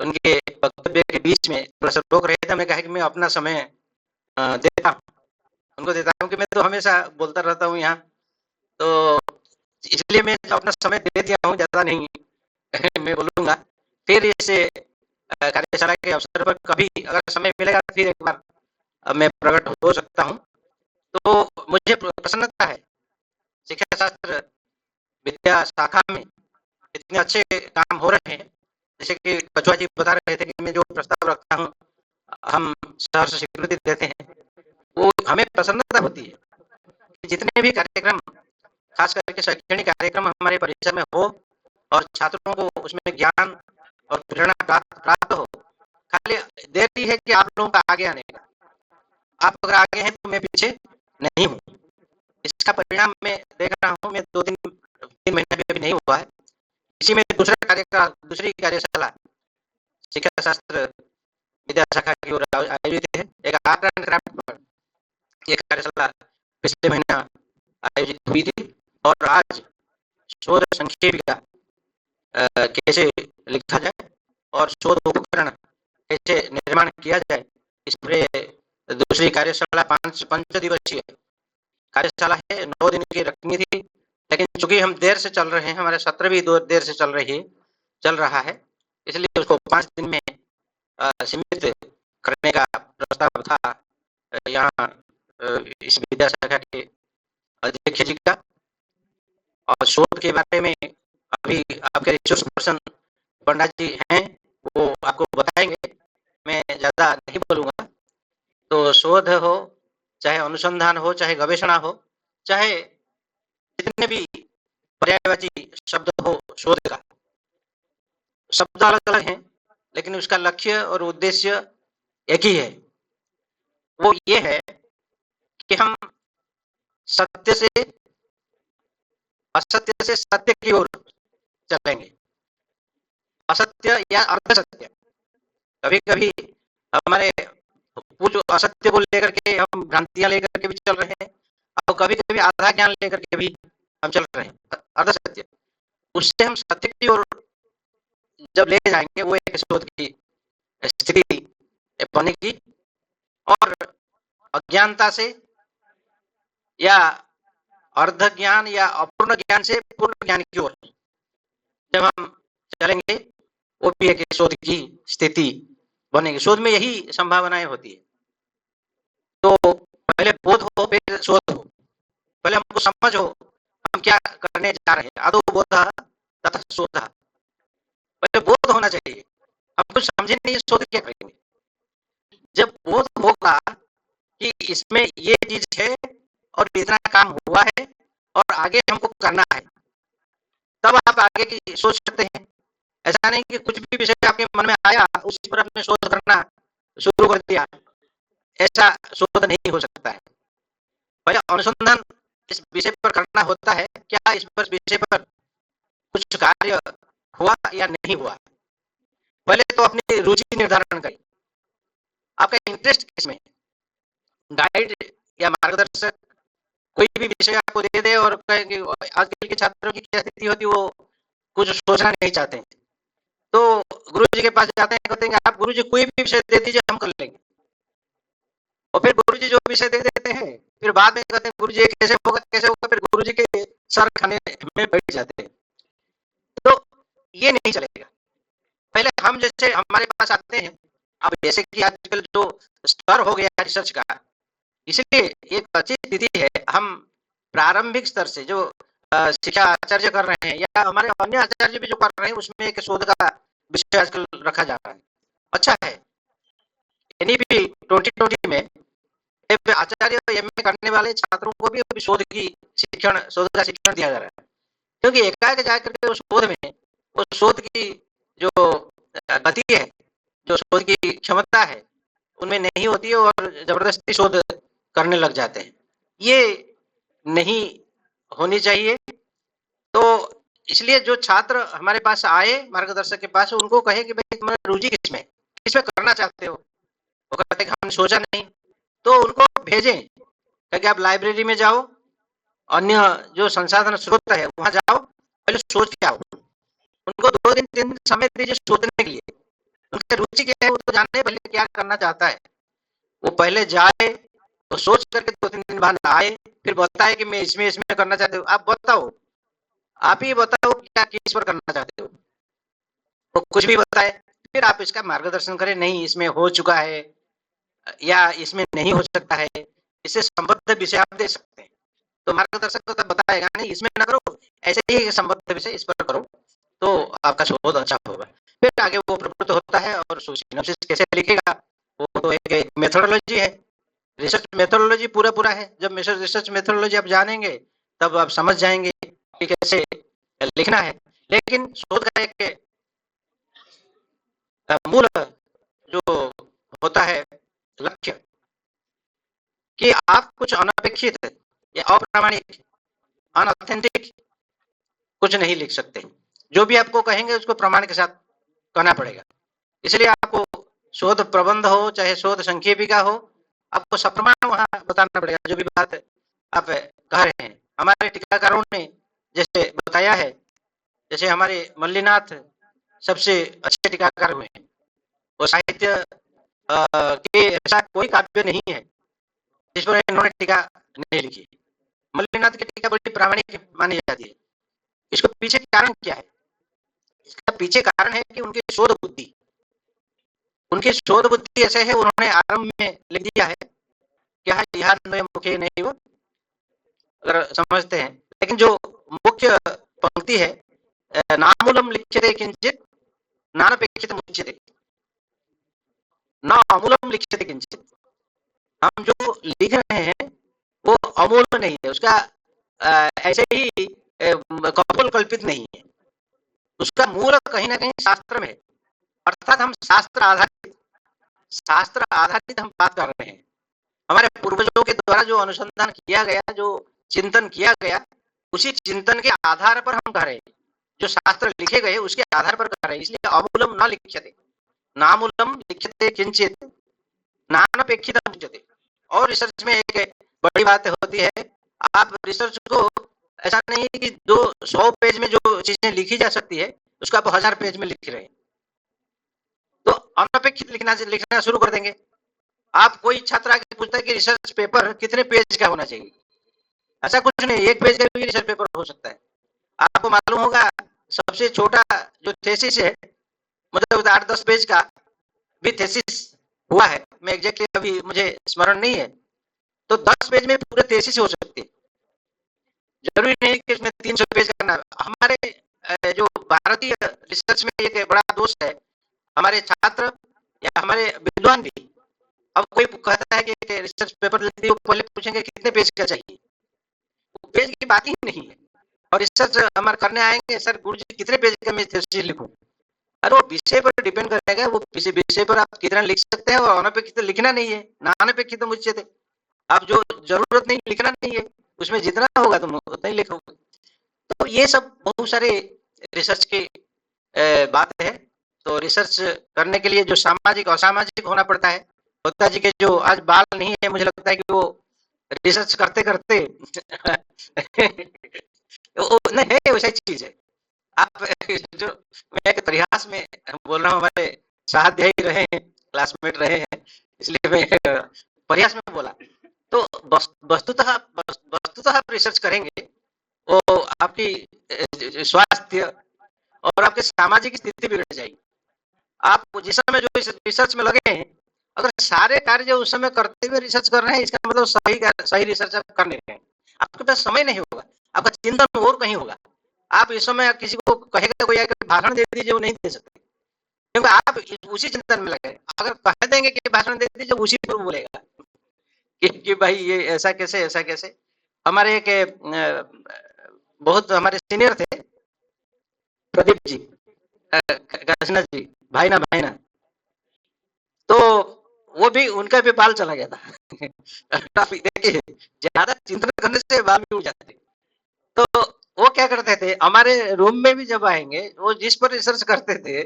उनके वक्तव्य के बीच में थोड़ा सा रोक रहे थे, हमने कहा कि मैं अपना समय देता हूँ, उनको देता हूँ कि मैं तो हमेशा बोलता रहता हूँ यहाँ, तो इसलिए मैं अपना समय दे दिया हूँ, ज़्यादा नहीं मैं बोलूँगा। फिर इस कार्यशाला के अवसर पर कभी अगर समय मिलेगा फिर एक बार मैं प्रकट हो सकता हूँ। तो मुझे प्रसन्नता है, शिक्षा शास्त्र विद्या शाखा में इतने अच्छे काम हो रहे हैं। जैसे कि कछुआ जी बता रहे थे कि मैं जो प्रस्ताव रखता हूँ, हम सहर्ष स्वीकृति देते हैं, वो हमें प्रसन्नता होती है कि जितने भी कार्यक्रम, खास करके शैक्षणिक कार्यक्रम हमारे परिसर में हो और छात्रों को उसमें ज्ञान और प्रेरणा प्राप्त हो। खाली देर ही है कि आप लोगों का आगे आने का। आप अगर आगे हैं तो मैं पीछे नहीं हूँ। इसका परिणाम मैं देख रहा हूँ। मैं 2-3 महीने भी अभी नहीं हुआ है, इसी में दूसरी कार्यशाला शिक्षा शास्त्र विद्या शाखा की ओर आयोजित है। एक आर्ट एंड क्राफ्ट पर एक कार्यशाला पिछले महीना आयोजित हुई थी और आज शोध संक्षेपिका कैसे लिखा जाए और शोध उपकरण कैसे निर्माण किया जाए, इस पर दूसरी कार्यशाला 5 दिवसीय कार्यशाला है, 9 दिन की रखनी थी, लेकिन चूंकि हम देर से चल रहे हैं, हमारे सत्र भी देर से चल रहा है, इसलिए उसको 5 दिन में सीमित करने का प्रस्ताव था यहाँ इस विद्या शाखा के अध्यक्ष जी का। और शोध के बारे में अभी आपके रिसोर्स पर्सन पंडा जी हैं, वो आपको बताएंगे, मैं ज्यादा नहीं बोलूंगा। तो शोध हो, चाहे अनुसंधान हो, चाहे गवेषणा हो, चाहे जितने भी पर्यायवाची शब्द हो, शोध का शब्द अलग अलग हैं, लेकिन उसका लक्ष्य और उद्देश्य एक ही है। वो ये है कि हम सत्य से असत्य से सत्य की ओर चलेंगे, असत्य या अर्ध सत्य। कभी कभी हमारे पूर्व असत्य को लेकर के हम भ्रांतियां लेकर के भी चल रहे हैं और कभी कभी आधा ज्ञान लेकर के भी हम चल रहे हैं, अर्ध सत्य। उससे हम सत्य की ओर जब ले जाएंगे, वो एक शोध की स्थिति बनेगी। और अज्ञानता से या अर्ध ज्ञान या अपूर्ण ज्ञान से पूर्ण ज्ञान की ओर जब हम चलेंगे, वो भी एक शोध की स्थिति बनेगी। शोध में यही संभावनाएं होती है। तो पहले बोध हो, फिर शोध हो। पहले हमको समझ हो हम क्या करने जा रहे हैं, आदो बोध तथा शोध। पहले बोध होना चाहिए, हम कुछ समझे नहीं शोध क्या करेंगे। जब बोध होगा कि इसमें ये चीज है और इतना काम हुआ है और आगे हमको करना है, तब आप आगे की सोच सकते हैं। ऐसा नहीं कि कुछ भी विषय आपके मन में आया उसी पर आपने शोध करना शुरू कर दिया, ऐसा शोध नहीं हो सकता है। पहले अनुसंधान इस विषय पर करना होता है, क्या इस पर विषय पर कुछ कार्य हुआ या नहीं हुआ, पहले तो अपनी रुचि निर्धारण करें, आपका इंटरेस्ट किसमें, गाइड या मार्गदर्शक कोई भी विषय आपको दे दे और कहे कि आजकल के छात्रों की क्या स्थिति होती है, वो कुछ सोचना नहीं चाहते हैं, तो गुरु जी के पास जाते हैं, कहते हैं आप गुरु जी कोई भी विषय दे दीजिए, हम कर लेंगे। और फिर गुरु जी जो विषय दे देते हैं, फिर बाद में कहते हैं गुरु जी कैसे होगा, फिर गुरु जी के सर खाने में बैठ जाते हैं। तो ये नहीं चलेगा। पहले हम जैसे हमारे पास आते हैं, अब जैसे कि आजकल जो स्तर हो गया रिसर्च का, इसलिए एक अच्छी स्थिति है, हम प्रारंभिक स्तर से जो शिक्षा आचार्य कर रहे हैं या हमारे अन्य आचार्य भी जो कर रहे हैं, उसमें एक शोध का विषय आजकल रखा जा रहा है, अच्छा है। एनईपी 2020 में आचार्य एमए करने वाले छात्रों को भी शोध का शिक्षण दिया जा रहा है, क्योंकि एकाएक जाकर के उस शोध में, उस शोध की जो गति है, जो शोध की क्षमता है, उनमें नहीं होती है और जबरदस्ती शोध करने लग जाते हैं। ये नहीं होनी चाहिए। तो इसलिए जो छात्र हमारे पास आए मार्गदर्शक के पास, उनको कहे कि भाई तुम्हारी रुचि किसमें करना चाहते हो, वो कहते हैं कि हमने सोचा नहीं, तो उनको भेजें कि आप लाइब्रेरी में जाओ, अन्य जो संसाधन स्रोत है वहां जाओ, पहले सोच के आओ। उनको 2 दिन 3 दिन समय दीजिए सोचने के लिए, उनकी रुचि क्या है वो तो जाने, पहले क्या करना चाहता है, वो पहले जाए, तो सोच करके 2-3 दिन बाद आए, फिर बताए कि मैं इसमें करना चाहते हो। आप बताओ, आप ही बताओ क्या किस पर करना चाहते हो, तो कुछ भी बताए, फिर आप इसका मार्गदर्शन करें, नहीं इसमें हो चुका है या इसमें नहीं हो सकता है, इससे संबद्ध विषय आप दे सकते हैं। तो मार्गदर्शक तो तब बताएगा नहीं इसमें ना करो, ऐसे ही संबद्ध विषय इस पर करो, तो आपका शोध अच्छा होगा। फिर आगे वो प्रवृत्त होता है और सिनॉप्सिस कैसे लिखेगा, वो तो एक मेथोडोलॉजी है, रिसर्च मेथोडोलॉजी पूरा है। जब रिसर्च मेथोडोलॉजी आप जानेंगे तब आप समझ जाएंगे कि कैसे लिखना है। लेकिन शोध का एक मूल जो होता है लक्ष्य, कि आप कुछ अनपेक्षित या अप्रामाणिक, अनऑथेंटिक कुछ नहीं लिख सकते। जो भी आपको कहेंगे उसको प्रमाण के साथ कहना पड़ेगा। इसलिए आपको शोध प्रबंध हो चाहे शोध संक्षेपिका हो, आपको सप्रमाण वहां बताना पड़ेगा। जो भी बात आप कह रहे हैं, हमारे टीकाकारों ने जैसे बताया है, जैसे हमारे मल्लीनाथ सबसे अच्छे टीकाकार हुए हैं, वो साहित्य के ऐसा कोई काव्य नहीं है जिस पर इन्होंने टीका नहीं लिखी। मल्लीनाथ की टीका बड़ी प्रामाणिक मानी जाती है। इसको पीछे कारण क्या है? इसका पीछे कारण है कि उनकी शोध बुद्धि ऐसे है, उन्होंने आरंभ में लिख दिया है क्या है, यह मुख्य नहीं, वो अगर समझते हैं। लेकिन जो मुख्य पंक्ति है, नामूलम लिख्यते किंचित नानपेक्षितम उच्यते, न अमूलम लिख्यते किंचित। हम जो लिख रहे हैं वो अमूल नहीं है, उसका ऐसे ही कपोल कल्पित नहीं है, उसका मूल कहीं ना कहीं शास्त्र में है। अर्थात हम शास्त्र आधारित हम बात कर रहे हैं। हमारे पूर्वजों के द्वारा जो अनुसंधान किया गया, जो चिंतन किया गया, उसी चिंतन के आधार पर हम कह रहे हैं, जो शास्त्र लिखे गए उसके आधार पर कह रहे हैं। इसलिए अमूलम न लिख्यते, नामूलम लिख्यते किंचित नानपेक्षितम उच्यते। और रिसर्च में एक बड़ी बात होती है, आप रिसर्च को ऐसा नहीं कि 200 पेज में जो चीजें लिखी जा सकती है उसको आप 1000 पेज में लिख रहे हैं, तो अनपेक्षित लिखना शुरू कर देंगे। आप कोई छात्र आके पूछता है कि रिसर्च पेपर कितने पेज का होना चाहिए, ऐसा कुछ नहीं, 1 पेज का भी रिसर्च पेपर हो सकता है। आपको मालूम होगा सबसे छोटा जो थेसिस है, मतलब 8-10 पेज का भी थेसिस हुआ है, मैं एग्जैक्टली अभी मुझे स्मरण नहीं है, तो 10 पेज में पूरे थेसिस हो सकती है। जरूरी नहीं कि इसमें 300 पेज करना। हमारे जो भारतीय रिसर्च में एक बड़ा दोष है, हमारे छात्र या हमारे विद्वान भी, अब कोई कहता है कि रिसर्च पेपर लिख दिए, पहले पूछेंगे कितने पेज का चाहिए, पेज की बात ही नहीं है। और रिसर्च हमारे करने आएंगे, सर गुरुजी कितने पेज का मैं थीसिस लिखूं, अरे वो विषय पर डिपेंड करेगा, वो किसी विषय पर आप कितना लिख सकते हैं, और अनपेक्षित लिखना नहीं है, नानपेक्षित उच्यते। आप जो जरूरत नहीं लिखना नहीं है, उसमें जितना होगा तुम उतना ही लिखोगे। तो ये सब बहुत सारे रिसर्च की बात है। तो तो रिसर्च करने के लिए जो सामाजिक असामाजिक होना पड़ता है, होता जी के जो आज बाल नहीं है, मुझे लगता है कि वो रिसर्च करते करते नहीं है, वैसा चीज है। आप जो मैं एक परिहास में बोल रहा हूँ, हमारे सहाध्यायी रहे हैं, क्लासमेट रहे हैं, इसलिए मैं परिहास में बोला। तो वस्तुतः आप रिसर्च करेंगे, वो आपकी स्वास्थ्य और आपके सामाजिक स्थिति बिगड़ जाएगी। आप जिस समय जो रिसर्च में लगे हैं, अगर सारे कार्य जो उस समय करते हुए रिसर्च कर रहे हैं, इसका मतलब सही रिसर्च आप कर नहीं रहे हैं। आपके पास समय नहीं होगा, आपका चिंतन और कहीं होगा। आप इस समय किसी को कहेगा कोई आकर भाषण दे दीजिए, वो नहीं दे सकते, क्योंकि आप उसी चिंतन में लगे। अगर कह देंगे कि भाषण दे दीजिए, उसी पर बोलेगा कि भाई ये ऐसा कैसे। हमारे एक बहुत हमारे सीनियर थे प्रदीप जी, काशीनाथ जी, भाई ना तो वो भी, उनका भी बाल चला गया था। आप देखिए, ज्यादा चिंतन करने से बाल भी उड़ जाते। तो वो क्या करते थे, हमारे रूम में भी जब आएंगे, वो जिस पर रिसर्च करते थे,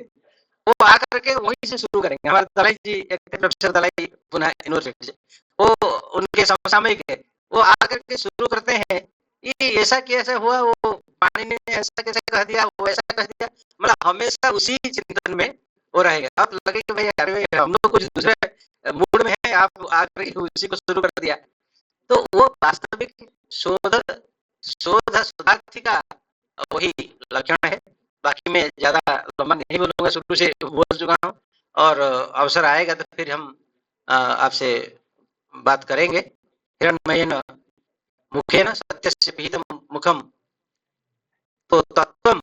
वो आकर के वहीं से शुरू करेंगे। हमारे दलाई जी, एक प्रोफेसर दलाई पुणे यूनिवर्सिटी से, वो उनके समसामयिक है, वो आकर के शुरू करते हैं, ये ऐसा कैसे हुआ, वो पानी ने ऐसा कैसे कह दिया, वो ऐसा कह दिया। मतलब हमेशा उसी चिंतन में वो रहेगा। आप लगे कि भाई अरे हम लोग कुछ दूसरे मूड में है, आप आकर के उसी को शुरू कर दिया। तो वो वास्तविक शोध शोधार्थी का वही लक्षण है। बाकी मैं ज्यादा लंबा नहीं बोलूंगा, शुरू से बोल चुका हूँ, और अवसर आएगा तो फिर हम आपसे बात करेंगे। हिरण्मयेन मुखेन सत्यस्य पीतम मुखम, तो तत्व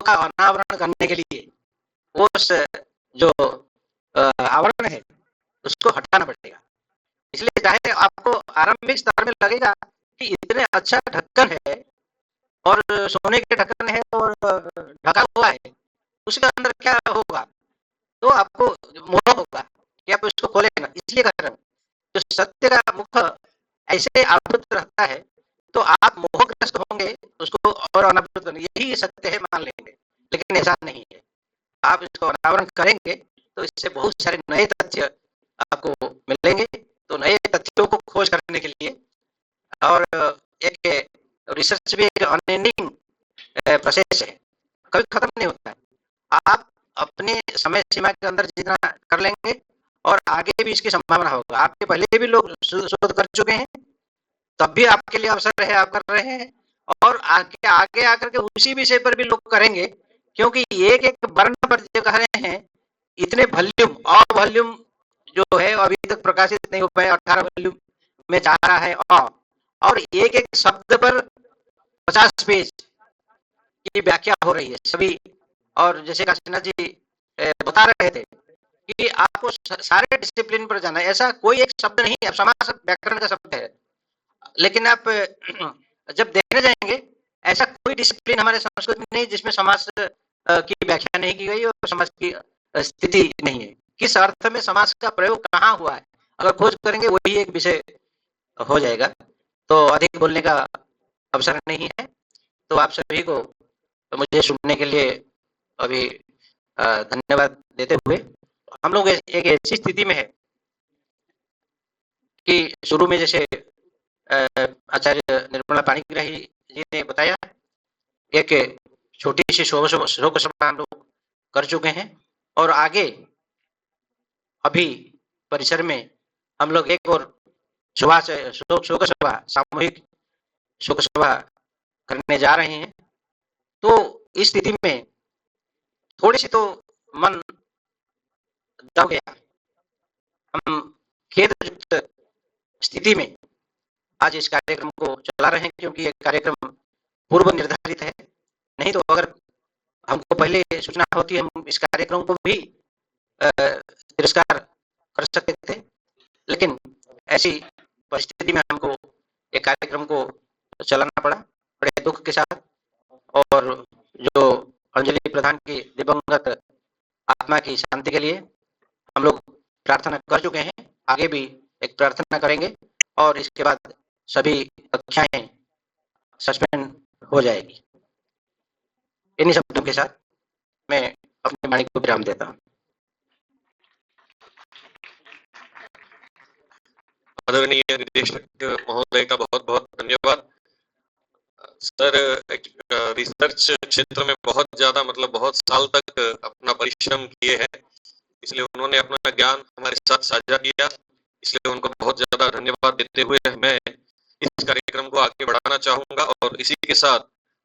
का अनावरण करने के लिए उस जो आवरण है उसको हटाना पड़ेगा। इसलिए चाहे आपको आरंभिक स्तर में लगेगा कि इतने अच्छा ढक्कन है, और सोने के ढक्कन है और ढका हुआ है, उसके अंदर क्या होगा, तो आपको मोह होगा कि आप उसको खोले ना। इसलिए कह रहा हूँ, जो सत्य का मुख ऐसे आवृत रहता है, तो आप मोहग्रस्त होंगे उसको और अनावृत करने, यही सत्य है मान लेंगे, लेकिन ऐसा नहीं है। आप इसको अनावरण करेंगे तो इससे बहुत सारे नए तथ्य आपको मिलेंगे। तो नए तथ्यों को खोज करने के लिए, और एक रिसर्च भी एक अनएंडिंग प्रोसेस है, कभी खत्म नहीं होता है। आप अपने समय सीमा के अंदर जितना कर लेंगे, और आगे भी इसकी संभावना होगा। आपके पहले भी लोग शोध कर चुके हैं, तब भी आपके लिए अवसर है, आप कर रहे हैं, और आगे आकर के उसी विषय पर भी लोग करेंगे, क्योंकि एक एक वर्ण पर जो कह रहे हैं, इतने वॉल्यूम और वॉल्यूम जो है अभी तक प्रकाशित नहीं हो पाए, 18 वॉल्यूम में जा रहा है, और एक एक शब्द पर 50 पेज की व्याख्या हो रही है सभी। और जैसे काशीनाथ जी बता रहे थे कि आपको सारे डिसिप्लिन पर जाना है, ऐसा कोई एक शब्द नहीं है। समास व्याकरण का शब्द है, लेकिन आप जब देखने जाएंगे, ऐसा कोई डिसिप्लिन हमारे संस्कृत में नहीं जिसमें समास की व्याख्या नहीं की गई और समास की स्थिति नहीं है। किस अर्थ में समास का प्रयोग कहाँ हुआ है, अगर खोज करेंगे वही एक विषय हो जाएगा। तो अधिक बोलने का अवसर नहीं है। तो आप सभी को मुझे सुनने के लिए अभी धन्यवाद देते हुए, हम लोग एक ऐसी स्थिति में है कि शुरू में जैसे आचार्य निर्मला पाणिग्राही जी ने बताया, एक छोटी सी शोक सभा हम लोग कर चुके हैं, और आगे अभी परिसर में हम लोग एक और शोक सभा, सामूहिक शोक सभा करने जा रहे हैं। तो इस स्थिति में थोड़ी सी तो मन दब गया। हम खेद युक्त स्थिति में आज इस कार्यक्रम को चला रहे हैं, क्योंकि ये कार्यक्रम पूर्व निर्धारित है। नहीं तो अगर हमको पहले सूचना होती, हम इस कार्यक्रम को भी तिरस्कार कर सकते थे, लेकिन ऐसी परिस्थिति में हमको एक कार्यक्रम को चलाना पड़ा बड़े दुख के साथ। और जो अंजलि प्रधान की दिवंगत आत्मा की शांति के लिए हम लोग प्रार्थना कर चुके हैं, आगे भी एक प्रार्थना करेंगे, और इसके बाद सभी कक्षाएं सस्पेंड हो जाएगी। इन्हीं शब्दों के साथ मैं अपनी वाणी को विराम देता हूँ। आदरणीय निदेशक महोदय का बहुत बहुत धन्यवाद। सर रिसर्च क्षेत्र में बहुत ज्यादा मतलब बहुत साल तक अपना परिश्रम किए हैं, इसलिए उन्होंने अपना ज्ञान हमारे साथ साझा किया, इसलिए उनको बहुत ज्यादा धन्यवाद देते हुए मैं इस कार्यक्रम को आगे बढ़ाना चाहूंगा और इसी के साथ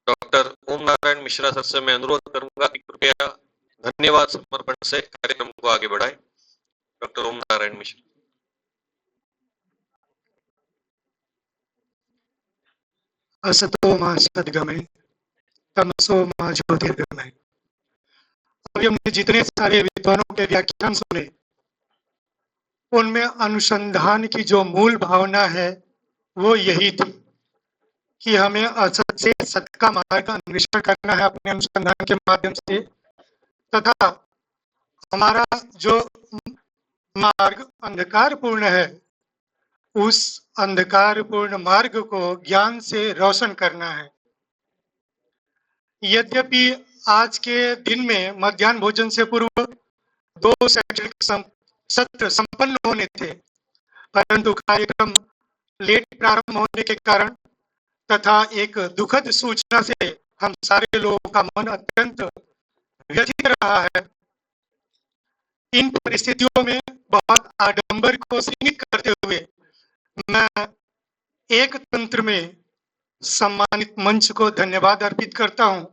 डॉक्टर ओम नारायण मिश्रा सर से मैं अनुरोध करूंगा कि कृपया धन्यवाद समर्पण से कार्यक्रम को आगे बढ़ाएं। डॉक्टर ओम नारायण मिश्रा। असतो मा सद्गमय तमसो मा ज्योतिर्गमय। अभी हमने जितने सारे विद्वानों के व्याख्यान सुने, उनमें अनुसंधान की जो मूल भावना है वो यही थी कि हमें असत से सत का मार्ग का अन्वेषण करना है अपने अनुसंधान के माध्यम से, तथा हमारा जो मार्ग अंधकारपूर्ण है उस अंधकारपूर्ण मार्ग को ज्ञान से रोशन करना है। यद्यपि आज के दिन में मध्याह्न भोजन से पूर्व 2 शैक्षणिक सत्र संपन्न होने थे, परंतु कार्यक्रम लेट प्रारंभ होने के कारण तथा एक दुखद सूचना से हम सारे लोगों का मन अत्यंत व्यथित रहा है। इन परिस्थितियों में बहुत आडंबर को सीमित करते हुए मैं एक तंत्र में सम्मानित मंच को धन्यवाद अर्पित करता हूं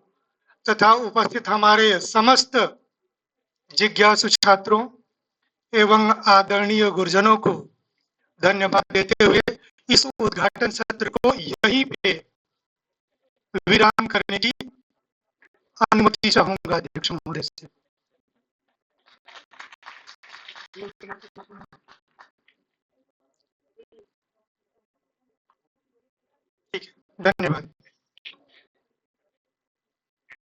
तथा उपस्थित हमारे समस्त जिज्ञासु छात्रों एवं आदरणीय गुरुजनों को धन्यवाद देते हुए इस उद्घाटन सत्र को यहीं पे विराम करने की अनुमति चाहूंगा अध्यक्ष महोदय से। ठीक है, धन्यवाद।